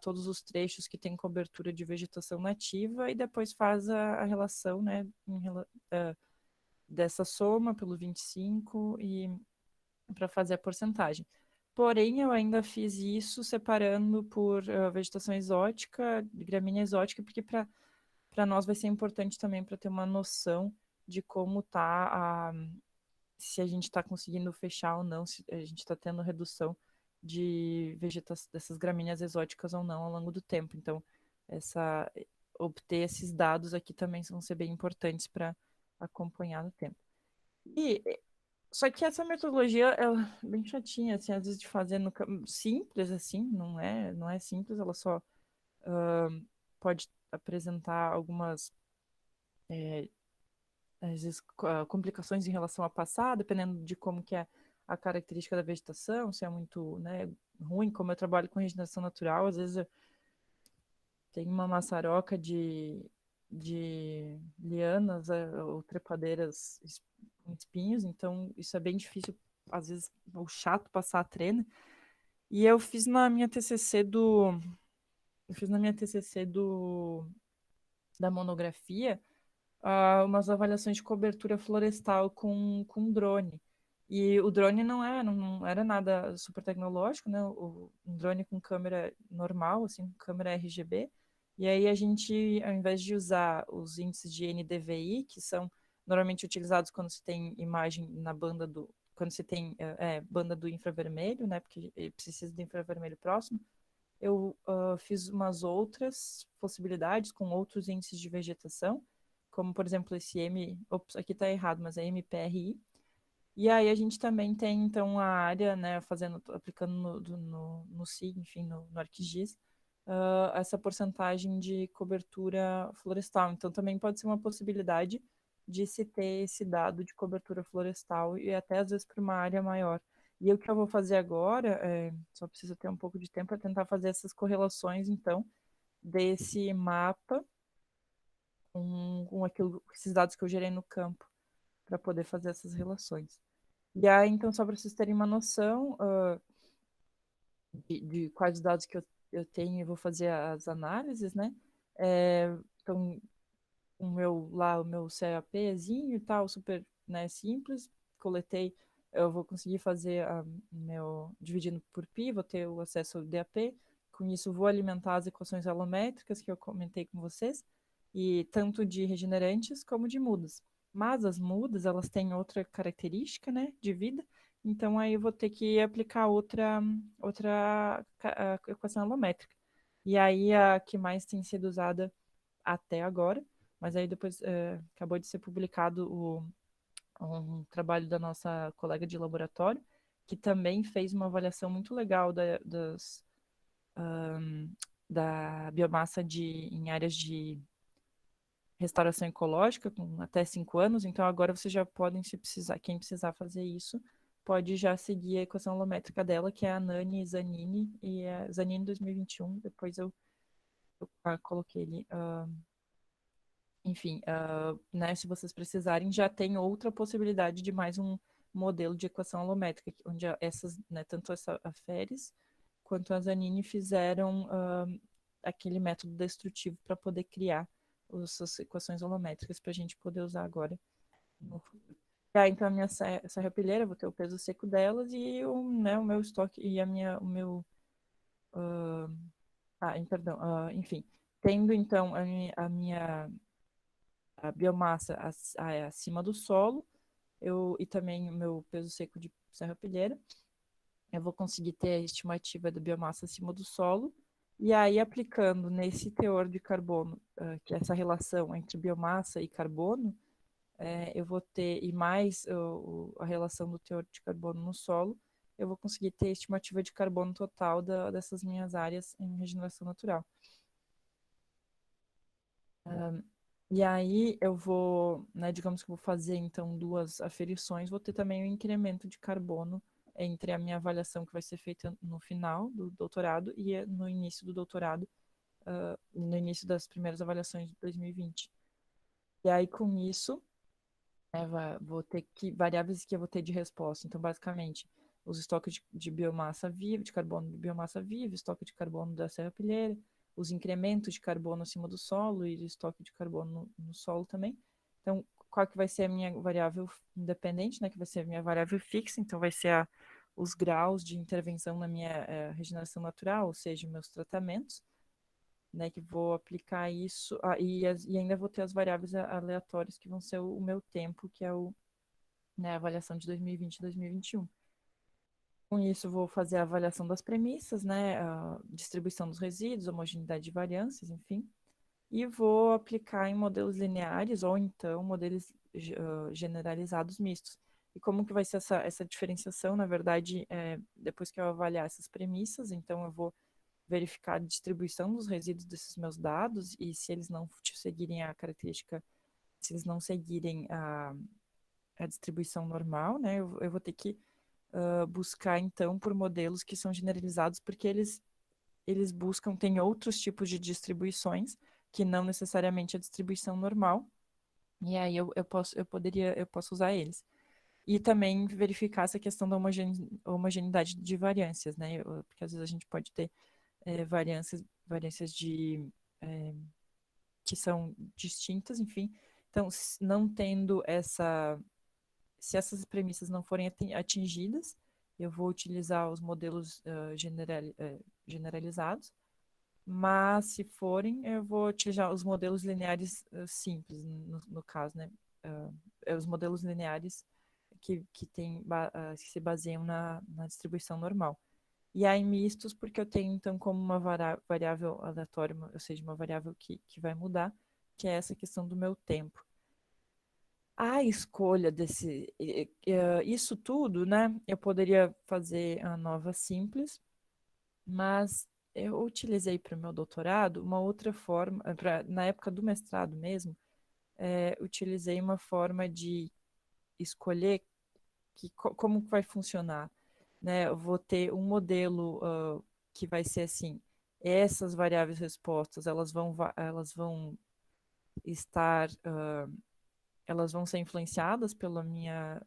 [SPEAKER 1] todos os trechos que tem cobertura de vegetação nativa e depois faz a relação, né, dessa soma pelo 25 e para fazer a porcentagem. Porém, eu ainda fiz isso separando por vegetação exótica, gramínea exótica, porque para nós vai ser importante também para ter uma noção de como tá se a gente está conseguindo fechar ou não, se a gente está tendo redução de vegetação dessas gramíneas exóticas ou não ao longo do tempo. Então, essa obter esses dados aqui também vão ser bem importantes para acompanhar no tempo. E só que essa metodologia ela é bem chatinha, assim, às vezes de fazer simples, assim, não é simples, ela só pode apresentar algumas às vezes, complicações em relação a passar, dependendo de como que é a característica da vegetação, se é muito, né, ruim, como eu trabalho com regeneração natural, às vezes tem uma maçaroca de lianas ou trepadeiras com espinhos, então isso é bem difícil, às vezes, ou chato passar a treina. E eu fiz na minha TCC da monografia, umas avaliações de cobertura florestal com drone. E o drone não era nada super tecnológico, né? Um drone com câmera normal, assim, câmera RGB. E aí a gente, ao invés de usar os índices de NDVI, que são normalmente utilizados quando se tem imagem na banda quando se tem banda do infravermelho, né? Porque precisa do infravermelho próximo. Eu fiz umas outras possibilidades com outros índices de vegetação, como, por exemplo, esse ops, aqui está errado, mas é MPRI. E aí a gente também tem, então, a área, né, aplicando no SIG, enfim, no ArcGIS, essa porcentagem de cobertura florestal. Então, também pode ser uma possibilidade de se ter esse dado de cobertura florestal e até, às vezes, para uma área maior. E o que eu vou fazer agora, só preciso ter um pouco de tempo para tentar fazer essas correlações, então, desse mapa com esses dados que eu gerei no campo, para poder fazer essas relações. E aí, então, só para vocês terem uma noção de quais dados que eu tenho e vou fazer as análises, né? Então, o meu CAPzinho e tal, super, né, simples, coletei, eu vou conseguir fazer dividindo por π, vou ter o acesso ao DAP, com isso vou alimentar as equações alométricas que eu comentei com vocês, e tanto de regenerantes como de mudas. Mas as mudas, elas têm outra característica, né, de vida, então aí eu vou ter que aplicar outra equação alométrica. E aí a que mais tem sido usada até agora, mas aí depois acabou de ser publicado um trabalho da nossa colega de laboratório, que também fez uma avaliação muito legal da biomassa em áreas de restauração ecológica, com até 5 anos. Então agora vocês já podem, se precisar, quem precisar fazer isso, pode já seguir a equação alométrica dela, que é a Nani Zanini, e é Zanini 2021. Depois eu coloquei ali. Enfim, né, se vocês precisarem, já tem outra possibilidade de mais um modelo de equação alométrica, onde essas, né, tanto a Feres quanto a Zanini fizeram aquele método destrutivo para poder criar essas equações holométricas para a gente poder usar agora no futuro. Então a minha serrapilheira, vou ter o peso seco delas e o meu estoque e perdão, enfim, tendo então a minha a biomassa acima do solo, e também o meu peso seco de serrapilheira, eu vou conseguir ter a estimativa da biomassa acima do solo, e aí aplicando nesse teor de carbono, que é essa relação entre biomassa e carbono, eu vou ter, e mais a relação do teor de carbono no solo, eu vou conseguir ter a estimativa de carbono total dessas minhas áreas em regeneração natural. E aí eu vou, né, digamos que eu vou fazer então 2 aferições, vou ter também o incremento de carbono entre a minha avaliação que vai ser feita no final do doutorado e no início do doutorado, no início das primeiras avaliações de 2020. E aí com isso, vou ter variáveis que eu vou ter de resposta. Então, basicamente, os estoques de biomassa viva, de carbono de biomassa viva, estoque de carbono da serrapilheira, os incrementos de carbono acima do solo e o estoque de carbono no solo também. Então, qual que vai ser a minha variável independente, né? Que vai ser a minha variável fixa. Então, vai ser os graus de intervenção na minha regeneração natural, ou seja, meus tratamentos, né? Que vou aplicar isso. E ainda vou ter as variáveis aleatórias, que vão ser o meu tempo, que é né, a avaliação de 2020 e 2021. Com isso, vou fazer a avaliação das premissas, né, a distribuição dos resíduos, homogeneidade de variâncias, enfim, e vou aplicar em modelos lineares ou então modelos generalizados mistos. E como que vai ser essa diferenciação? Na verdade, depois que eu avaliar essas premissas, então eu vou verificar a distribuição dos resíduos desses meus dados e se eles não seguirem a característica se eles não seguirem a distribuição normal, né, eu vou ter que buscar, então, por modelos que são generalizados, porque eles buscam, tem outros tipos de distribuições, que não necessariamente a distribuição normal, e aí eu posso usar eles. E também verificar essa questão da homogeneidade de variâncias, né? Porque às vezes a gente pode ter variâncias que são distintas, enfim. Então, não tendo se essas premissas não forem atingidas, eu vou utilizar os modelos generalizados, mas se forem, eu vou utilizar os modelos lineares simples, no caso, né? Os modelos lineares que se baseiam na distribuição normal. E aí mistos, porque eu tenho, então, como uma variável aleatória, ou seja, uma variável que vai mudar, que é essa questão do meu tempo. A escolha isso tudo, né? Eu poderia fazer a nova simples, mas eu utilizei para o meu doutorado uma outra forma, na época do mestrado mesmo, utilizei uma forma de escolher como vai funcionar, né? Eu vou ter um modelo que vai ser assim, essas variáveis respostas, estar, elas vão ser influenciadas pelas minhas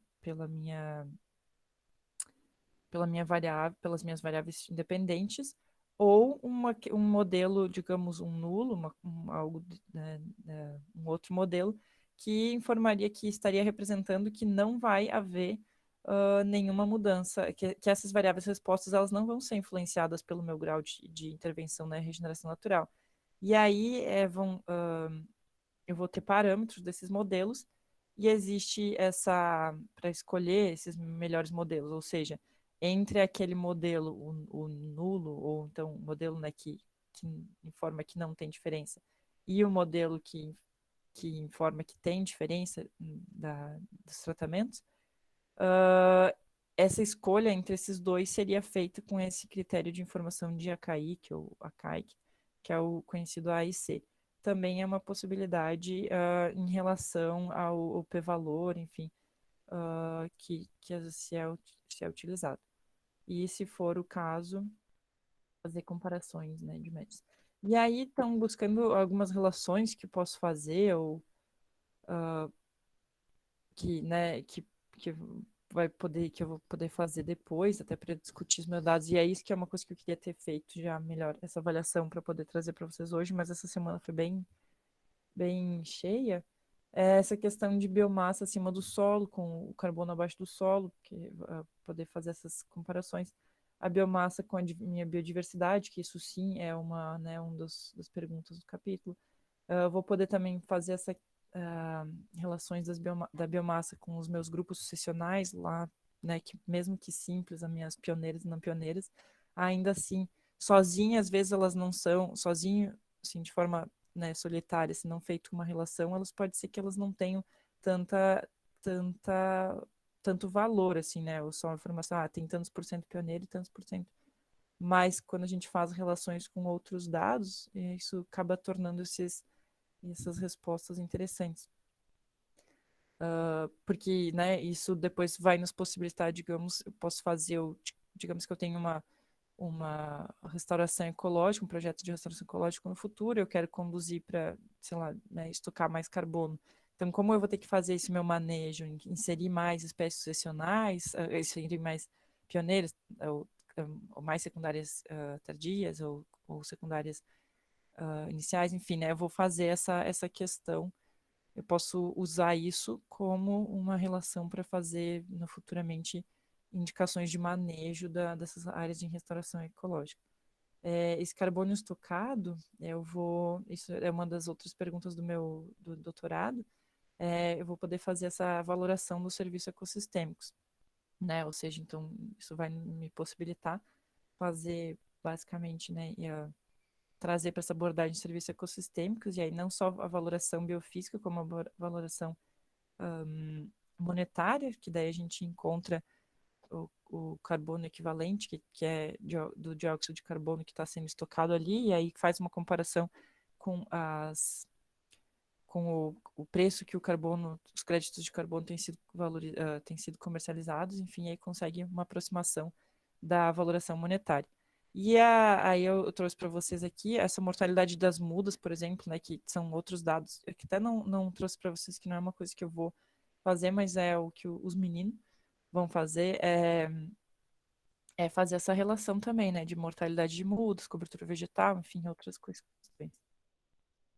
[SPEAKER 1] variáveis independentes, ou um modelo, digamos, um nulo, um outro modelo, que informaria que estaria representando que não vai haver nenhuma mudança, que essas variáveis respostas elas não vão ser influenciadas pelo meu grau de intervenção na regeneração natural. E aí eu vou ter parâmetros desses modelos e existe para escolher esses melhores modelos, ou seja, entre aquele modelo, o nulo, ou então o modelo, né, que informa que não tem diferença, e o modelo que informa que tem diferença dos tratamentos, uh, essa escolha entre esses dois seria feita com esse critério de informação de ACAIC ou ACAIC, que é o conhecido AIC. Também é uma possibilidade em relação ao p-valor, enfim, que às vezes se é utilizado. E se for o caso, fazer comparações, né, de médios. E aí estão buscando algumas relações que posso fazer ou né, que que eu vou poder fazer depois, até para discutir os meus dados. E é isso que é uma coisa que eu queria ter feito já melhor, essa avaliação para poder trazer para vocês hoje, mas essa semana foi bem cheia. É essa questão de biomassa acima do solo, com o carbono abaixo do solo, porque poder fazer essas comparações. A biomassa com a minha biodiversidade, que isso sim é né, das perguntas do capítulo. Eu vou poder também fazer essa relações da biomassa com os meus grupos sucessionais lá, né, que mesmo que simples, as minhas pioneiras e não pioneiras, ainda assim, sozinha, às vezes elas não são, sozinho, assim, de forma, né, solitária, se não feito uma relação, elas pode ser que elas não tenham tanta, tanta, tanto valor, assim, né, ou só a informação, tem tantos por cento pioneiro e tantos por cento. Mas quando a gente faz relações com outros dados, isso acaba tornando essas respostas interessantes. Porque, né, isso depois vai nos possibilitar, digamos, eu posso fazer, digamos que eu tenho uma restauração ecológica, um projeto de restauração ecológica no futuro, eu quero conduzir para, sei lá, né, estocar mais carbono. Então, como eu vou ter que fazer esse meu manejo, inserir mais espécies sucessionais, inserir mais pioneiras, ou mais secundárias tardias, ou secundárias iniciais, enfim, né, eu vou fazer essa questão. Eu posso usar isso como uma relação para fazer futuramente indicações de manejo dessas áreas de restauração ecológica. Esse carbono estocado, isso é uma das outras perguntas do doutorado, eu vou poder fazer essa valoração dos serviços ecossistêmicos, né? Ou seja, então, isso vai me possibilitar fazer, basicamente, né, trazer para essa abordagem de serviços ecossistêmicos, e aí não só a valoração biofísica, como a valoração monetária, que daí a gente encontra o carbono equivalente, que é do dióxido de carbono que está sendo estocado ali, e aí faz uma comparação com com o preço que os créditos de carbono têm sido comercializados, enfim, aí consegue uma aproximação da valoração monetária. E aí eu trouxe para vocês aqui essa mortalidade das mudas, por exemplo, né, que são outros dados, que até não trouxe para vocês, que não é uma coisa que eu vou fazer, mas é o que os meninos vão fazer, é fazer essa relação também, né, de mortalidade de mudas, cobertura vegetal, enfim, outras coisas.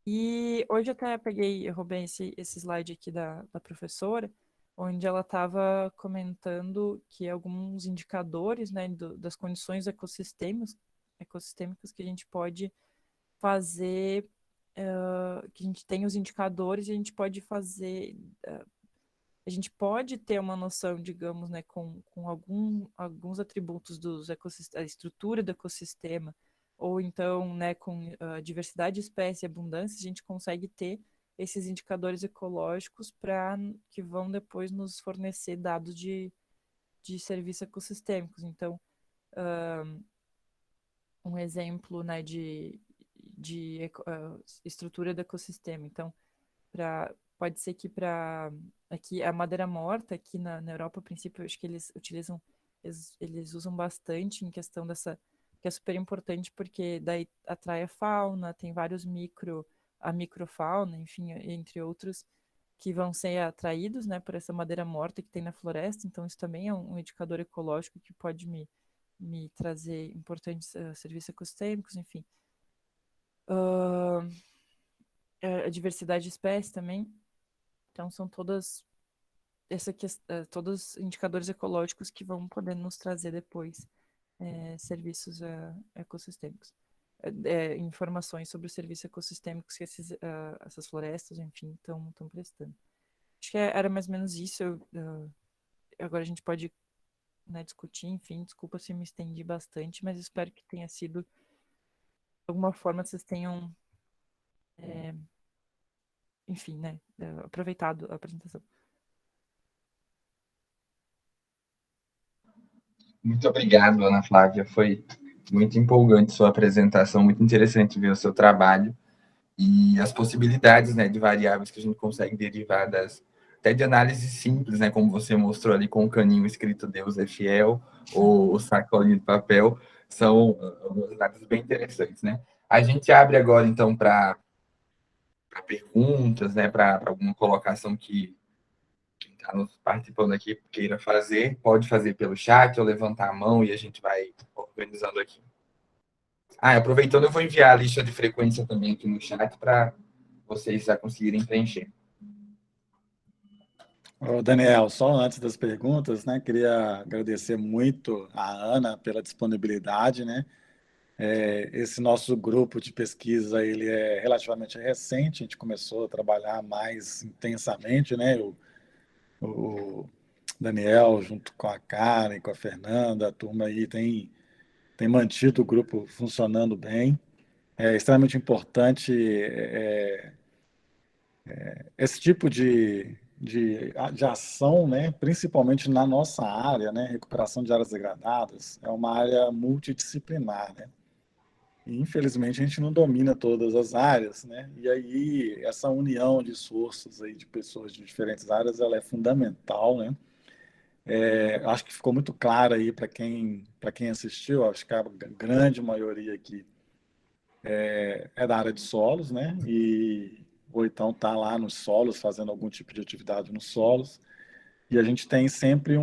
[SPEAKER 1] E hoje até eu roubei esse slide aqui da professora, onde ela estava comentando que alguns indicadores, né, das condições ecossistêmicas que a gente pode fazer, que a gente tem os indicadores e a gente pode fazer, a gente pode ter uma noção, digamos, né, com alguns atributos a estrutura do ecossistema, ou então, né, com diversidade de espécie e abundância, a gente consegue ter esses indicadores ecológicos que vão depois nos fornecer dados de serviços ecossistêmicos. Então, um exemplo, né, de estrutura do ecossistema. Então, pode ser que aqui a madeira morta, aqui na Europa, a princípio, eu acho que eles usam bastante em questão que é super importante, porque daí atrai a fauna, tem vários a microfauna, enfim, entre outros, que vão ser atraídos, né, por essa madeira morta que tem na floresta. Então, isso também é um indicador ecológico que pode me trazer importantes serviços ecossistêmicos, enfim. A diversidade de espécies também. Então, são todos indicadores ecológicos que vão poder nos trazer depois serviços ecossistêmicos. Informações sobre os serviços ecossistêmicos que essas florestas, enfim, estão prestando. Acho que era mais ou menos isso. Agora a gente pode, né, discutir, enfim, desculpa se me estendi bastante, mas espero que tenha sido, de alguma forma, vocês tenham, enfim, né, aproveitado a apresentação.
[SPEAKER 3] Muito obrigado, Ana Flávia. Foi muito empolgante sua apresentação, muito interessante ver o seu trabalho e as possibilidades, né, de variáveis que a gente consegue derivar até de análise simples, né, como você mostrou ali com o caninho escrito Deus é fiel, ou o sacolinho de papel, são análises bem interessantes, né? A gente abre agora, então, para perguntas, né, para alguma colocação que quem está nos participando aqui queira fazer, pode fazer pelo chat ou levantar a mão e a gente vai organizando aqui. Aproveitando, eu vou enviar a lista de frequência também aqui no chat para vocês já conseguirem preencher.
[SPEAKER 4] Daniel, só antes das perguntas, né, queria agradecer muito a Ana pela disponibilidade, né? Esse nosso grupo de pesquisa, ele é relativamente recente, a gente começou a trabalhar mais intensamente, né? O Daniel, junto com a Karen, com a Fernanda, a turma aí tem mantido o grupo funcionando bem. É extremamente importante esse tipo de ação, né, principalmente na nossa área, né, recuperação de áreas degradadas, é uma área multidisciplinar, né? E, infelizmente, a gente não domina todas as áreas, né? E aí, essa união de esforços aí de pessoas de diferentes áreas, ela é fundamental, né? Acho que ficou muito claro aí para quem assistiu, acho que a grande maioria aqui é da área de solos, né? Ou então está lá nos solos, fazendo algum tipo de atividade nos solos. E a gente tem sempre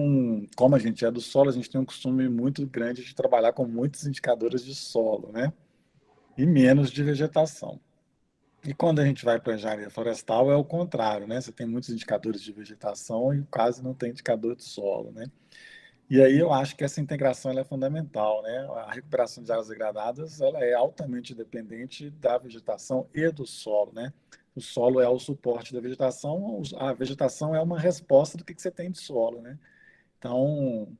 [SPEAKER 4] como a gente é do solo, a gente tem um costume muito grande de trabalhar com muitos indicadores de solo, né? E menos de vegetação. E quando a gente vai para a engenharia florestal, é o contrário, né? Você tem muitos indicadores de vegetação e quase não tem indicador de solo, né? E aí eu acho que essa integração ela é fundamental, né? A recuperação de áreas degradadas ela é altamente dependente da vegetação e do solo, né? O solo é o suporte da vegetação, a vegetação é uma resposta do que você tem de solo, né? Então,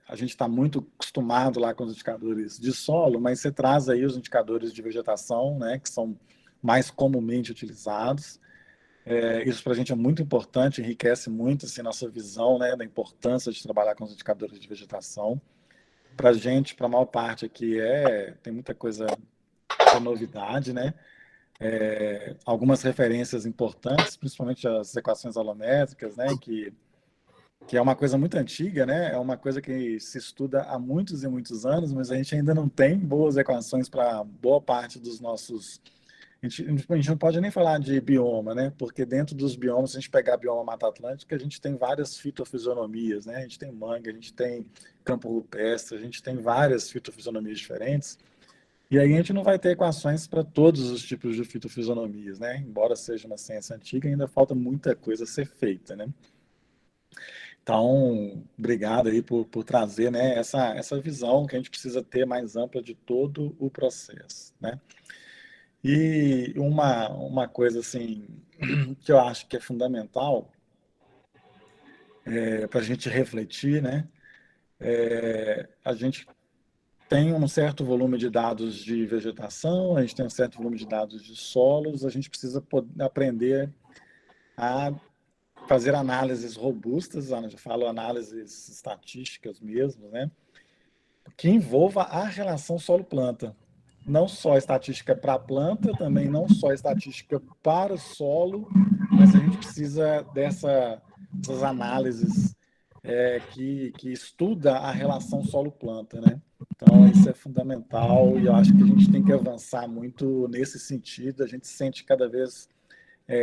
[SPEAKER 4] a gente está muito acostumado lá com os indicadores de solo, mas você traz aí os indicadores de vegetação, né? Que são mais comumente utilizados. Isso para a gente é muito importante, enriquece muito assim, nossa visão, né, da importância de trabalhar com os indicadores de vegetação. Para a gente, para a maior parte aqui, tem muita coisa que é novidade, né? algumas referências importantes, principalmente as equações alométricas, né, que é uma coisa muito antiga, né? É uma coisa que se estuda há muitos e muitos anos, mas a gente ainda não tem boas equações para boa parte dos nossos. A gente não pode nem falar de bioma, né? Porque dentro dos biomas, se a gente pegar a bioma Mata Atlântica, a gente tem várias fitofisionomias, né? A gente tem manga, a gente tem campo rupestre, a gente tem várias fitofisionomias diferentes. E aí a gente não vai ter equações para todos os tipos de fitofisionomias, né? Embora seja uma ciência antiga, ainda falta muita coisa a ser feita, né? Então, obrigado aí por trazer, né, essa visão que a gente precisa ter mais ampla de todo o processo, né? E uma coisa, assim, que eu acho que é fundamental para a gente refletir, né? A gente tem um certo volume de dados de vegetação, a gente tem um certo volume de dados de solos, a gente precisa aprender a fazer análises robustas, eu falo análises estatísticas mesmo, né? Que envolva a relação solo-planta. Não só estatística para a planta, também não só estatística para o solo, mas a gente precisa dessas análises que estuda a relação solo-planta, né? Então, isso é fundamental e eu acho que a gente tem que avançar muito nesse sentido. A gente sente cada vez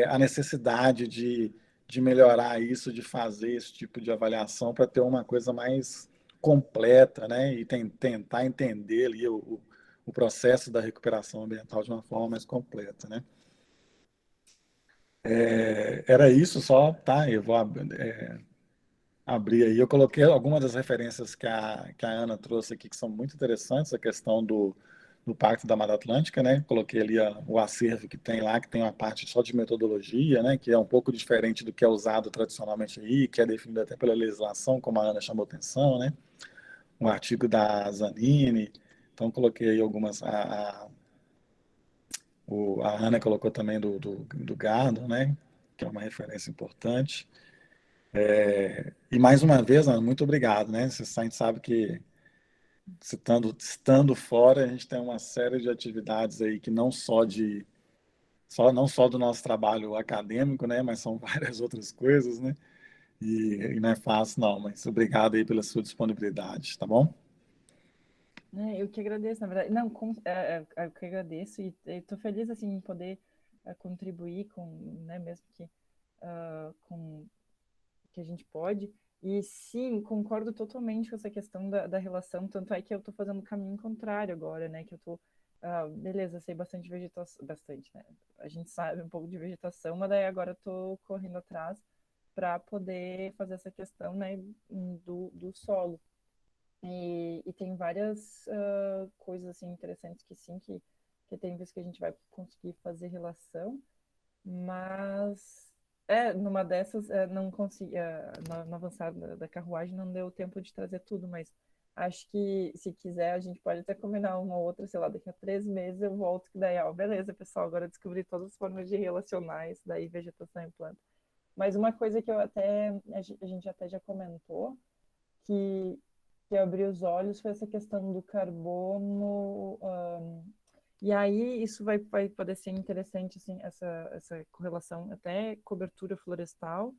[SPEAKER 4] a necessidade de melhorar isso, de fazer esse tipo de avaliação para ter uma coisa mais completa, né? E tentar entender ali o processo da recuperação ambiental de uma forma mais completa, né? Era isso só, tá? Eu vou abrir aí. Eu coloquei algumas das referências que a Ana trouxe aqui, que são muito interessantes, a questão do Pacto da Mata Atlântica, né? Coloquei ali o acervo que tem lá, que tem uma parte só de metodologia, né? Que é um pouco diferente do que é usado tradicionalmente aí, que é definido até pela legislação, como a Ana chamou atenção, né? Um artigo da Zanini. Então, coloquei aí algumas. A Ana colocou também do Gardner, né? Que é uma referência importante. E mais uma vez, Ana, muito obrigado, né? A gente sabe que estando fora, a gente tem uma série de atividades aí que não só do nosso trabalho acadêmico, né? Mas são várias outras coisas, né? E não é fácil, não, mas obrigado aí pela sua disponibilidade, tá bom?
[SPEAKER 1] Eu que agradeço, na verdade. Não, eu que agradeço e estou feliz assim em poder contribuir com, né, mesmo que com que a gente pode. E sim, concordo totalmente com essa questão da relação, tanto é que eu estou fazendo o caminho contrário agora, né? Que eu estou, beleza, sei bastante vegetação, bastante, né? A gente sabe um pouco de vegetação, mas daí agora eu estou correndo atrás para poder fazer essa questão, né, do solo. E tem várias coisas assim interessantes que sim, que tem vezes que a gente vai conseguir fazer relação, mas numa dessas não consegui, no avançar da carruagem não deu tempo de trazer tudo, mas acho que se quiser a gente pode até combinar uma outra, sei lá, daqui a 3 meses eu volto, que daí, beleza, pessoal, agora eu descobri todas as formas de relacionar isso daí, vegetação e planta. Mas uma coisa que a gente até já comentou, que, que abriu os olhos foi essa questão do carbono. E aí isso vai poder ser interessante, assim, essa correlação até cobertura florestal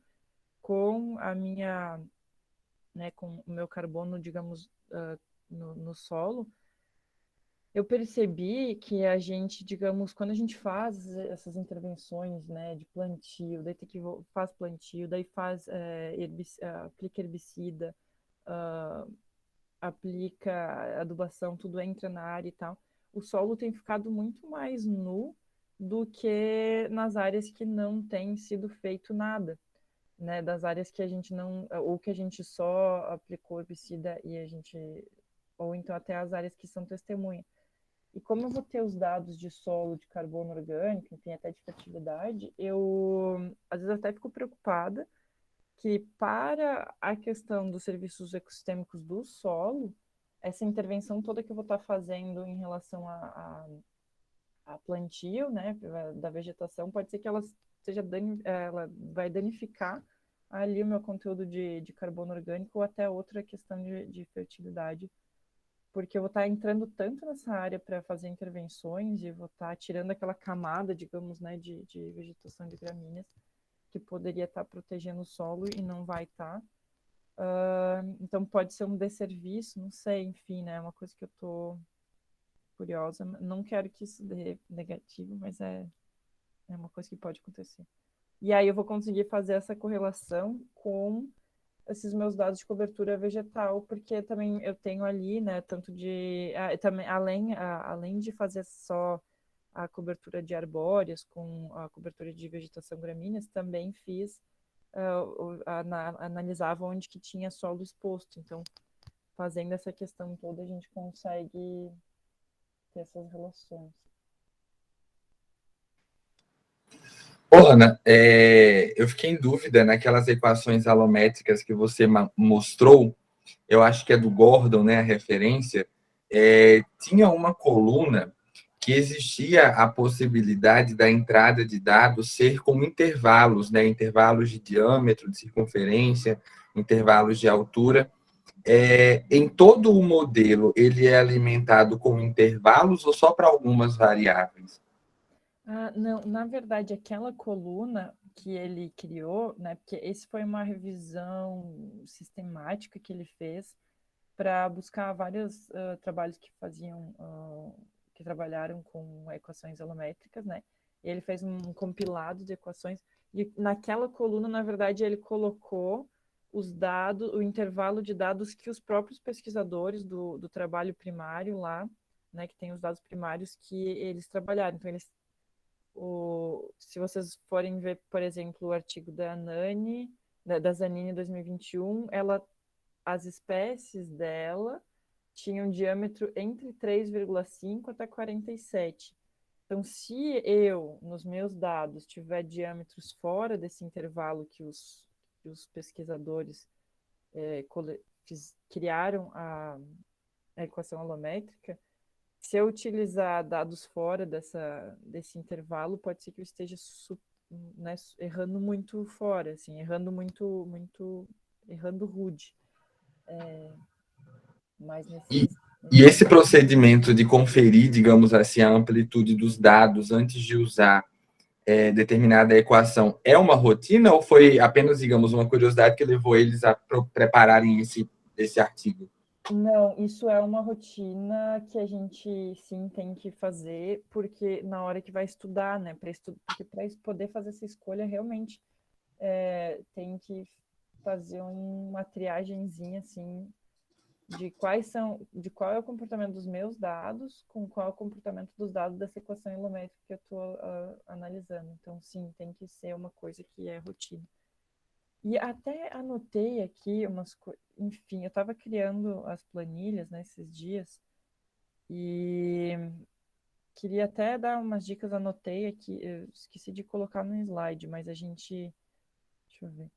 [SPEAKER 1] com a minha, né, com o meu carbono, digamos, no solo. Eu percebi que a gente, digamos, quando a gente faz essas intervenções, né, de plantio, daí tem que faz plantio, daí faz aplica herbicida, uh, aplica adubação, tudo entra na área e tal, o solo tem ficado muito mais nu do que nas áreas que não tem sido feito nada, né? Das áreas que a gente não, ou que a gente só aplicou herbicida e a gente, ou então até as áreas que são testemunha. E como eu vou ter os dados de solo, de carbono orgânico, enfim, até de fertilidade, eu às vezes até fico preocupada que para a questão dos serviços ecossistêmicos do solo, essa intervenção toda que eu vou estar fazendo em relação a plantio, né, da vegetação, pode ser que ela vai danificar ali o meu conteúdo de carbono orgânico ou até outra questão de fertilidade porque eu vou estar entrando tanto nessa área para fazer intervenções e vou estar tirando aquela camada, digamos, né, de vegetação de gramíneas que poderia estar protegendo o solo e não vai estar. Então pode ser um desserviço, não sei, enfim, né, é uma coisa que eu tô curiosa. Não quero que isso dê negativo, mas é uma coisa que pode acontecer. E aí eu vou conseguir fazer essa correlação com esses meus dados de cobertura vegetal, porque também eu tenho ali, né, tanto de... também, além de fazer só a cobertura de arbóreas com a cobertura de vegetação gramíneas, também fiz, analisava onde que tinha solo exposto. Então, fazendo essa questão toda, a gente consegue ter essas relações.
[SPEAKER 3] Ô, Ana, eu fiquei em dúvida naquelas equações alométricas que você mostrou, eu acho que é do Gordon, né, a referência, tinha uma coluna que existia a possibilidade da entrada de dados ser com intervalos, né, intervalos de diâmetro, de circunferência, intervalos de altura. Em todo o modelo, ele é alimentado com intervalos ou só para algumas variáveis?
[SPEAKER 1] Não, na verdade, aquela coluna que ele criou, né, porque esse foi uma revisão sistemática que ele fez para buscar vários trabalhos que faziam, que trabalharam com equações alométricas, né? Ele fez um compilado de equações e naquela coluna, na verdade, ele colocou os dados, o intervalo de dados que os próprios pesquisadores do trabalho primário lá, né, que tem os dados primários que eles trabalharam. Então, se vocês forem ver, por exemplo, o artigo da Nani, da Zanini 2021, as espécies dela tinham diâmetro entre 3,5 até 47. Então, se eu, nos meus dados, tiver diâmetros fora desse intervalo que os pesquisadores criaram a equação alométrica, se eu utilizar dados fora desse intervalo, pode ser que eu esteja né, errando muito fora, assim, errando muito, errando rude. Mas
[SPEAKER 3] E esse procedimento de conferir, digamos assim, a amplitude dos dados antes de usar determinada equação é uma rotina ou foi apenas, digamos, uma curiosidade que levou eles a prepararem esse artigo?
[SPEAKER 1] Não, isso é uma rotina que a gente sim tem que fazer, porque na hora que vai estudar, né? Porque para poder fazer essa escolha, realmente tem que fazer uma triagenzinha assim de qual é o comportamento dos meus dados com qual é o comportamento dos dados dessa equação ilométrica que eu estou analisando. Então, sim, tem que ser uma coisa que é rotina. E até anotei aqui umas coisas. Enfim, eu estava criando as planilhas nesses dias e queria até dar umas dicas. Anotei aqui, eu esqueci de colocar no slide, mas a gente. Deixa eu ver.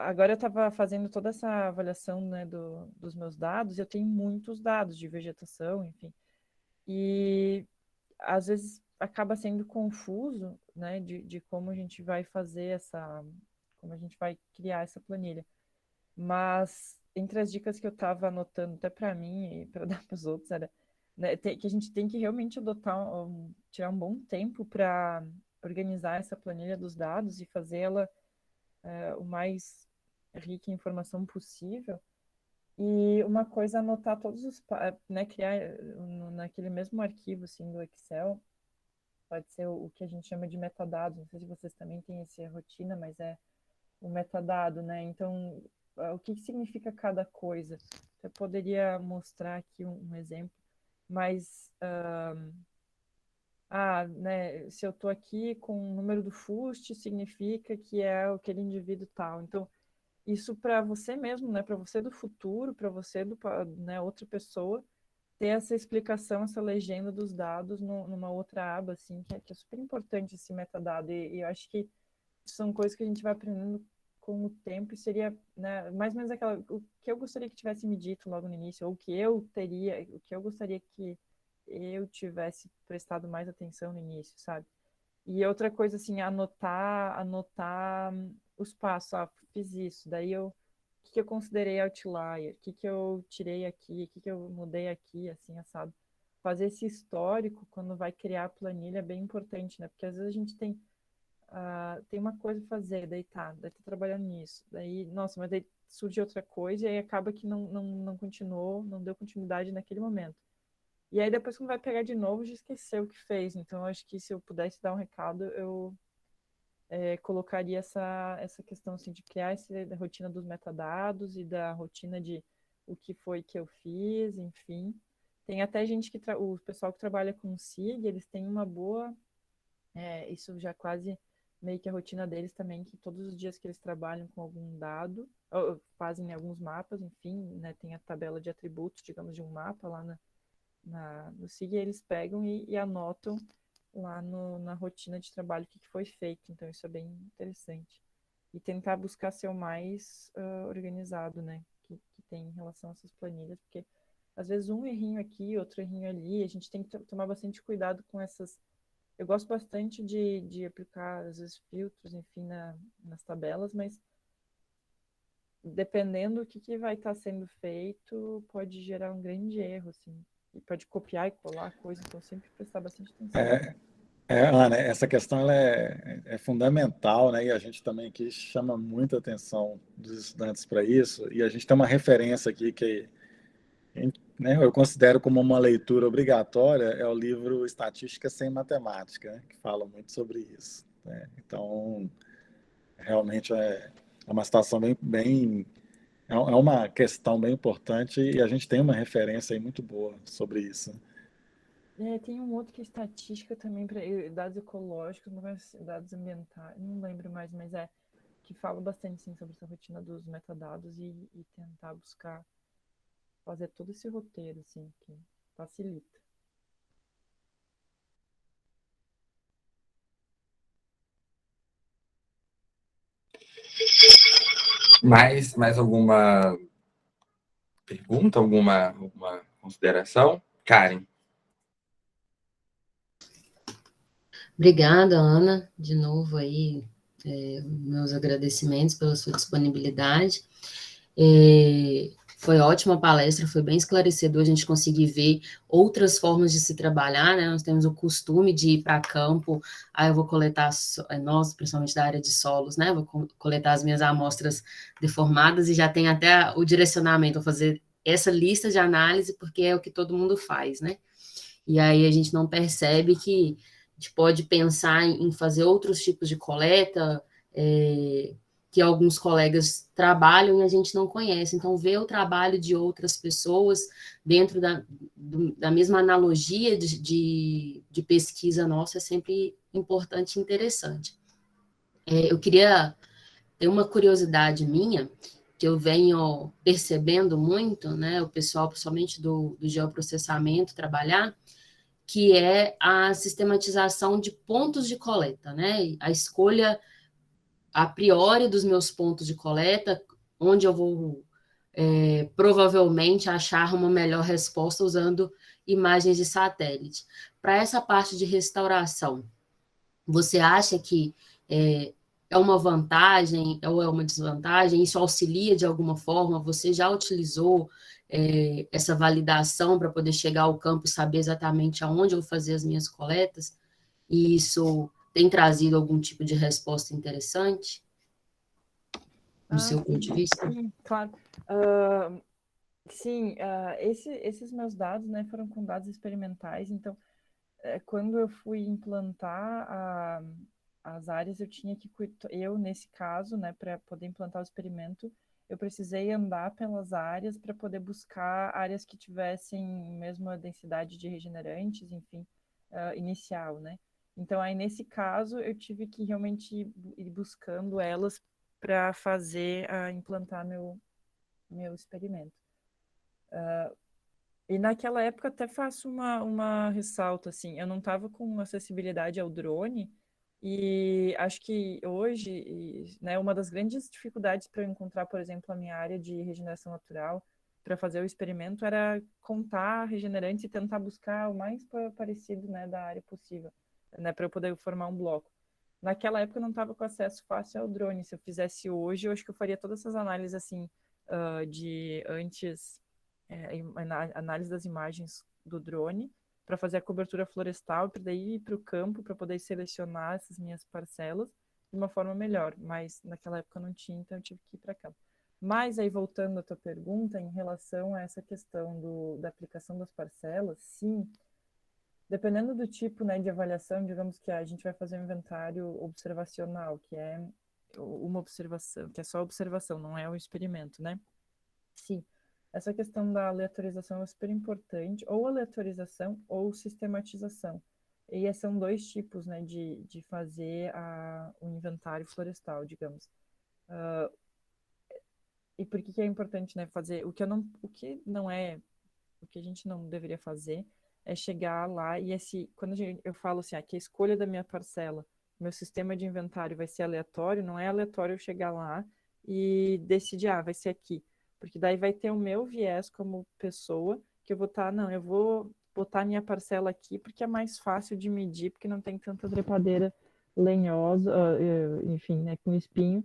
[SPEAKER 1] Agora eu estava fazendo toda essa avaliação, né, dos meus dados. Eu tenho muitos dados de vegetação, enfim. E às vezes acaba sendo confuso, né, de como a gente vai fazer como a gente vai criar essa planilha. Mas entre as dicas que eu estava anotando até para mim e para dar para os outros, era, né, que a gente tem que realmente tirar um bom tempo para organizar essa planilha dos dados e fazê-la o mais rica em informação possível. E uma coisa, anotar todos né, criar naquele mesmo arquivo assim, do Excel, pode ser o que a gente chama de metadados. Não sei se vocês também têm essa rotina, mas é o metadado, né? Então, o que significa cada coisa? Eu poderia mostrar aqui um exemplo, mas né, se eu estou aqui com o número do FUST, significa que é aquele indivíduo tal. Então, isso para você mesmo, né, para você do futuro, para você né, outra pessoa, ter essa explicação, essa legenda dos dados numa outra aba, assim, que é super importante esse metadado. E eu acho que são coisas que a gente vai aprendendo com o tempo e seria, né, mais ou menos o que eu gostaria que tivesse me dito logo no início, ou o que eu gostaria que eu tivesse prestado mais atenção no início, sabe? E outra coisa, assim, anotar os passos. Fiz isso, daí o que eu considerei outlier, o que que eu tirei aqui, o que que eu mudei aqui, assim, assado. Fazer esse histórico quando vai criar a planilha é bem importante, né? Porque às vezes a gente tem uma coisa a fazer, daí tá trabalhando nisso. Daí, nossa, mas daí surge outra coisa e aí acaba que não continuou, não deu continuidade naquele momento. E aí depois quando vai pegar de novo, já esqueceu o que fez. Então eu acho que se eu pudesse dar um recado, eu colocaria essa questão assim, de criar da rotina dos metadados e da rotina de o que foi que eu fiz, enfim. Tem até gente o pessoal que trabalha com SIG, eles têm uma boa, isso já quase meio que a rotina deles também, que todos os dias que eles trabalham com algum dado, ou fazem alguns mapas, enfim, né, tem a tabela de atributos, digamos, de um mapa lá no SIG, eles pegam e anotam lá na rotina de trabalho o que foi feito. Então, isso é bem interessante. E tentar buscar ser o mais organizado, né? Que tem em relação a essas planilhas, porque às vezes um errinho aqui, outro errinho ali, a gente tem que tomar bastante cuidado com essas. Eu gosto bastante de aplicar, às vezes, filtros, enfim, nas tabelas, mas dependendo do que vai estar sendo feito, pode gerar um grande erro, assim. E pode copiar e colar coisa, então sempre prestar bastante atenção.
[SPEAKER 4] Ana, essa questão ela é fundamental, né? E a gente também aqui chama muita atenção dos estudantes para isso. E a gente tem uma referência aqui que, né, eu considero como uma leitura obrigatória, é o livro Estatística sem Matemática, né, que fala muito sobre isso, né? Então, realmente é uma situação é uma questão bem importante e a gente tem uma referência aí muito boa sobre isso.
[SPEAKER 1] Tem um outro que é estatística também para dados ecológicos, dados ambientais, não lembro mais, mas que fala bastante sim, sobre essa rotina dos metadados e tentar buscar fazer todo esse roteiro, assim, que facilita.
[SPEAKER 3] Mais alguma pergunta, alguma consideração? Karen.
[SPEAKER 5] Obrigada, Ana, de novo aí, meus agradecimentos pela sua disponibilidade. Foi ótima a palestra, foi bem esclarecedor a gente conseguir ver outras formas de se trabalhar, né? Nós temos o costume de ir para campo, eu vou coletar, nós, principalmente da área de solos, né? Vou coletar as minhas amostras deformadas e já tem até o direcionamento, vou fazer essa lista de análise, porque é o que todo mundo faz, né? E aí a gente não percebe que a gente pode pensar em fazer outros tipos de coleta, que alguns colegas trabalham e a gente não conhece. Então, ver o trabalho de outras pessoas dentro da mesma analogia de pesquisa nossa é sempre importante e interessante. Eu queria ter uma curiosidade minha, que eu venho percebendo muito, né, o pessoal, principalmente do geoprocessamento, trabalhar, que é a sistematização de pontos de coleta, né? A escolha a priori dos meus pontos de coleta, onde eu vou provavelmente achar uma melhor resposta usando imagens de satélite. Para essa parte de restauração, você acha que é uma vantagem ou é uma desvantagem? Isso auxilia de alguma forma? Você já utilizou essa validação para poder chegar ao campo e saber exatamente aonde eu vou fazer as minhas coletas? E isso tem trazido algum tipo de resposta interessante, do seu ponto de vista?
[SPEAKER 1] Sim, claro. Sim, esses meus dados, né, foram com dados experimentais, então quando eu fui implantar as áreas, eu tinha que, nesse caso, né, para poder implantar o experimento, eu precisei andar pelas áreas para poder buscar áreas que tivessem mesmo a densidade de regenerantes, enfim, inicial, né? Então, aí nesse caso, eu tive que realmente ir buscando elas para implantar meu experimento. E naquela época até faço uma ressalta, assim, eu não estava com acessibilidade ao drone, e acho que hoje, né, uma das grandes dificuldades para eu encontrar, por exemplo, a minha área de regeneração natural, para fazer o experimento, era contar regenerantes e tentar buscar o mais parecido, né, da área possível, né, para eu poder formar um bloco. Naquela época eu não estava com acesso fácil ao drone. Se eu fizesse hoje, eu acho que eu faria todas essas análises assim de antes análise das imagens do drone para fazer a cobertura florestal, para daí ir para o campo, para poder selecionar essas minhas parcelas de uma forma melhor. Mas naquela época eu não tinha, então eu tive que ir para cá. Mas aí, voltando à tua pergunta, em relação a essa questão da aplicação das parcelas, sim, dependendo do tipo, né, de avaliação, digamos que a gente vai fazer um inventário observacional, que é uma observação, que é só observação, não é um experimento, né? Sim, essa questão da aleatorização é super importante, ou aleatorização ou sistematização. E são dois tipos, né, de fazer o inventário florestal, digamos. E por que que é importante, né, fazer o que a gente não deveria fazer é chegar lá e quando eu falo assim, que a escolha da minha parcela, meu sistema de inventário vai ser aleatório, não é aleatório eu chegar lá e decidir, vai ser aqui. Porque daí vai ter o meu viés como pessoa, que eu vou não, eu vou botar minha parcela aqui porque é mais fácil de medir, porque não tem tanta trepadeira lenhosa, enfim, né, com espinho,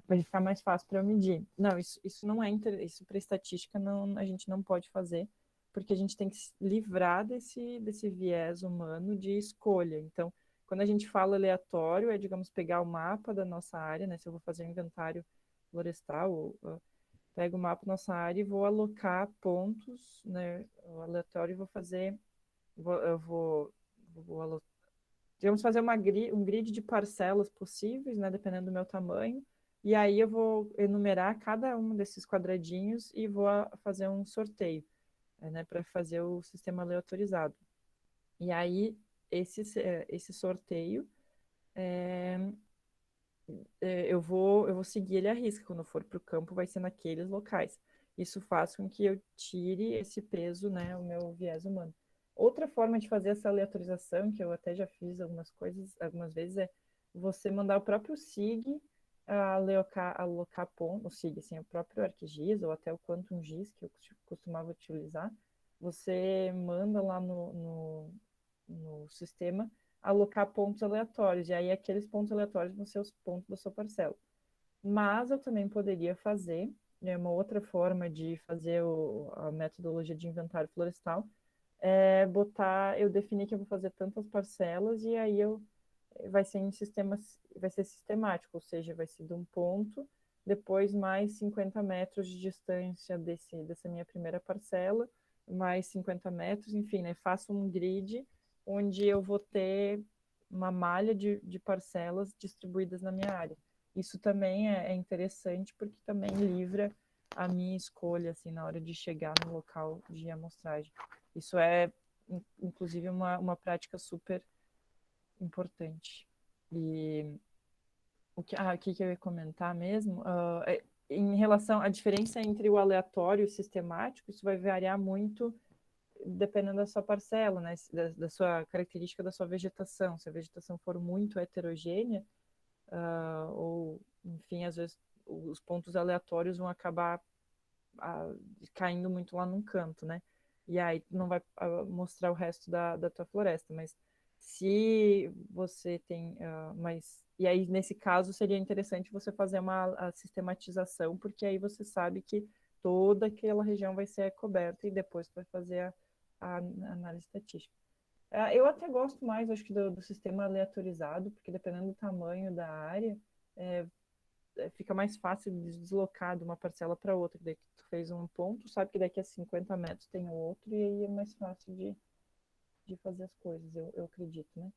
[SPEAKER 1] vai ficar mais fácil para eu medir. Não, isso não é isso para estatística não, a gente não pode fazer, porque a gente tem que se livrar desse viés humano de escolha. Então, quando a gente fala aleatório, é, digamos, pegar o mapa da nossa área, né? Se eu vou fazer um inventário florestal, pego o mapa da nossa área e vou alocar pontos, né? O aleatório vou fazer, eu vou digamos, fazer um grid de parcelas possíveis, né, dependendo do meu tamanho, e aí eu vou enumerar cada um desses quadradinhos e vou fazer um sorteio, né, para fazer o sistema aleatorizado. E aí, esse sorteio, eu vou seguir ele à risca. Quando eu for para o campo, vai ser naqueles locais. Isso faz com que eu tire esse peso, né, o meu viés humano. Outra forma de fazer essa aleatorização, que eu até já fiz algumas vezes, é você mandar o próprio SIG alocar ponto, o SIG, assim, o próprio ArcGIS ou até o QuantumGIS, que eu costumava utilizar, você manda lá no sistema alocar pontos aleatórios, e aí aqueles pontos aleatórios vão ser os pontos da sua parcela. Mas eu também poderia fazer, né, uma outra forma de fazer a metodologia de inventário florestal, eu definir que eu vou fazer tantas parcelas e aí vai ser vai ser sistemático, ou seja, vai ser de um ponto, depois mais 50 metros de distância dessa minha primeira parcela, mais 50 metros, enfim, né, faço um grid onde eu vou ter uma malha de parcelas distribuídas na minha área. Isso também é interessante porque também livra a minha escolha, assim, na hora de chegar no local de amostragem. Isso é, inclusive, uma prática super importante. E o que eu ia comentar mesmo, em relação à diferença entre o aleatório e o sistemático, isso vai variar muito dependendo da sua parcela, né, da sua característica da sua vegetação. Se a vegetação for muito heterogênea, ou, enfim, às vezes os pontos aleatórios vão acabar caindo muito lá num canto, né? E aí não vai mostrar o resto da tua floresta, mas se você tem, e aí nesse caso seria interessante você fazer a sistematização, porque aí você sabe que toda aquela região vai ser coberta e depois vai fazer a análise estatística. Eu até gosto mais, acho que, do sistema aleatorizado, porque dependendo do tamanho da área, fica mais fácil de deslocar de uma parcela para outra. Daí tu fez um ponto, sabe que daqui a 50 metros tem outro, e aí é mais fácil de fazer as coisas, eu acredito, né?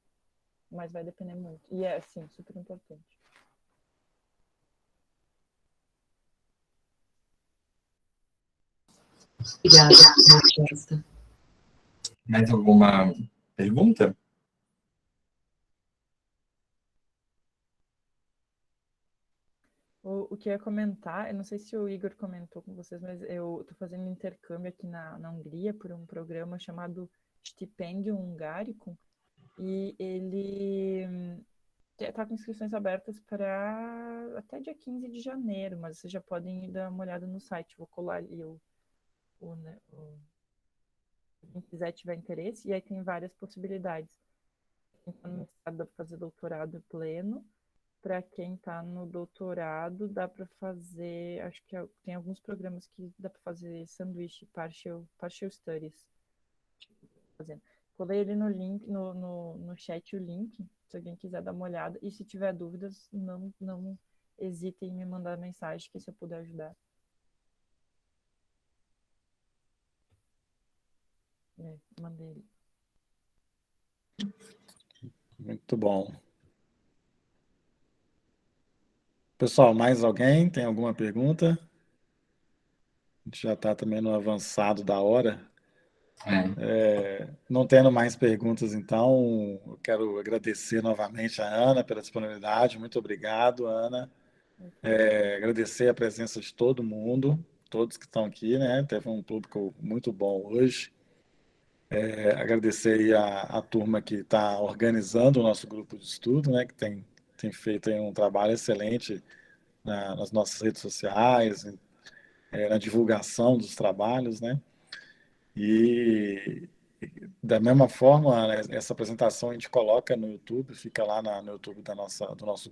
[SPEAKER 1] Mas vai depender muito. E é, assim, super importante.
[SPEAKER 5] Obrigada pela resposta.
[SPEAKER 3] Mais alguma pergunta?
[SPEAKER 1] O que eu ia comentar, eu não sei se o Igor comentou com vocês, mas eu estou fazendo intercâmbio aqui na Hungria por um programa chamado Stipendium Hungaricum, e ele está com inscrições abertas para até dia 15 de janeiro, mas vocês já podem ir dar uma olhada no site. Vou colar ali quem quiser tiver interesse, e aí tem várias possibilidades. Então, no mestrado dá para fazer doutorado pleno, para quem está no doutorado, dá para fazer, acho que tem alguns programas que dá para fazer sanduíche, partial studies. Fazendo. Colei ele no link, no chat o link, se alguém quiser dar uma olhada. E se tiver dúvidas, não hesitem em me mandar mensagem, que se eu puder ajudar. Mandei ele.
[SPEAKER 4] Muito bom. Pessoal, mais alguém? Tem alguma pergunta? A gente já está também no avançado da hora. Não tendo mais perguntas, então, eu quero agradecer novamente a Ana pela disponibilidade. Muito obrigado, Ana. Agradecer a presença de todo mundo, todos que estão aqui, né? Teve um público muito bom hoje. Agradecer aí a turma que está organizando o nosso grupo de estudo, né? Que tem feito aí um trabalho excelente nas nossas redes sociais, na divulgação dos trabalhos, né? E da mesma forma, né, essa apresentação a gente coloca no YouTube, fica lá no YouTube do nosso grupo.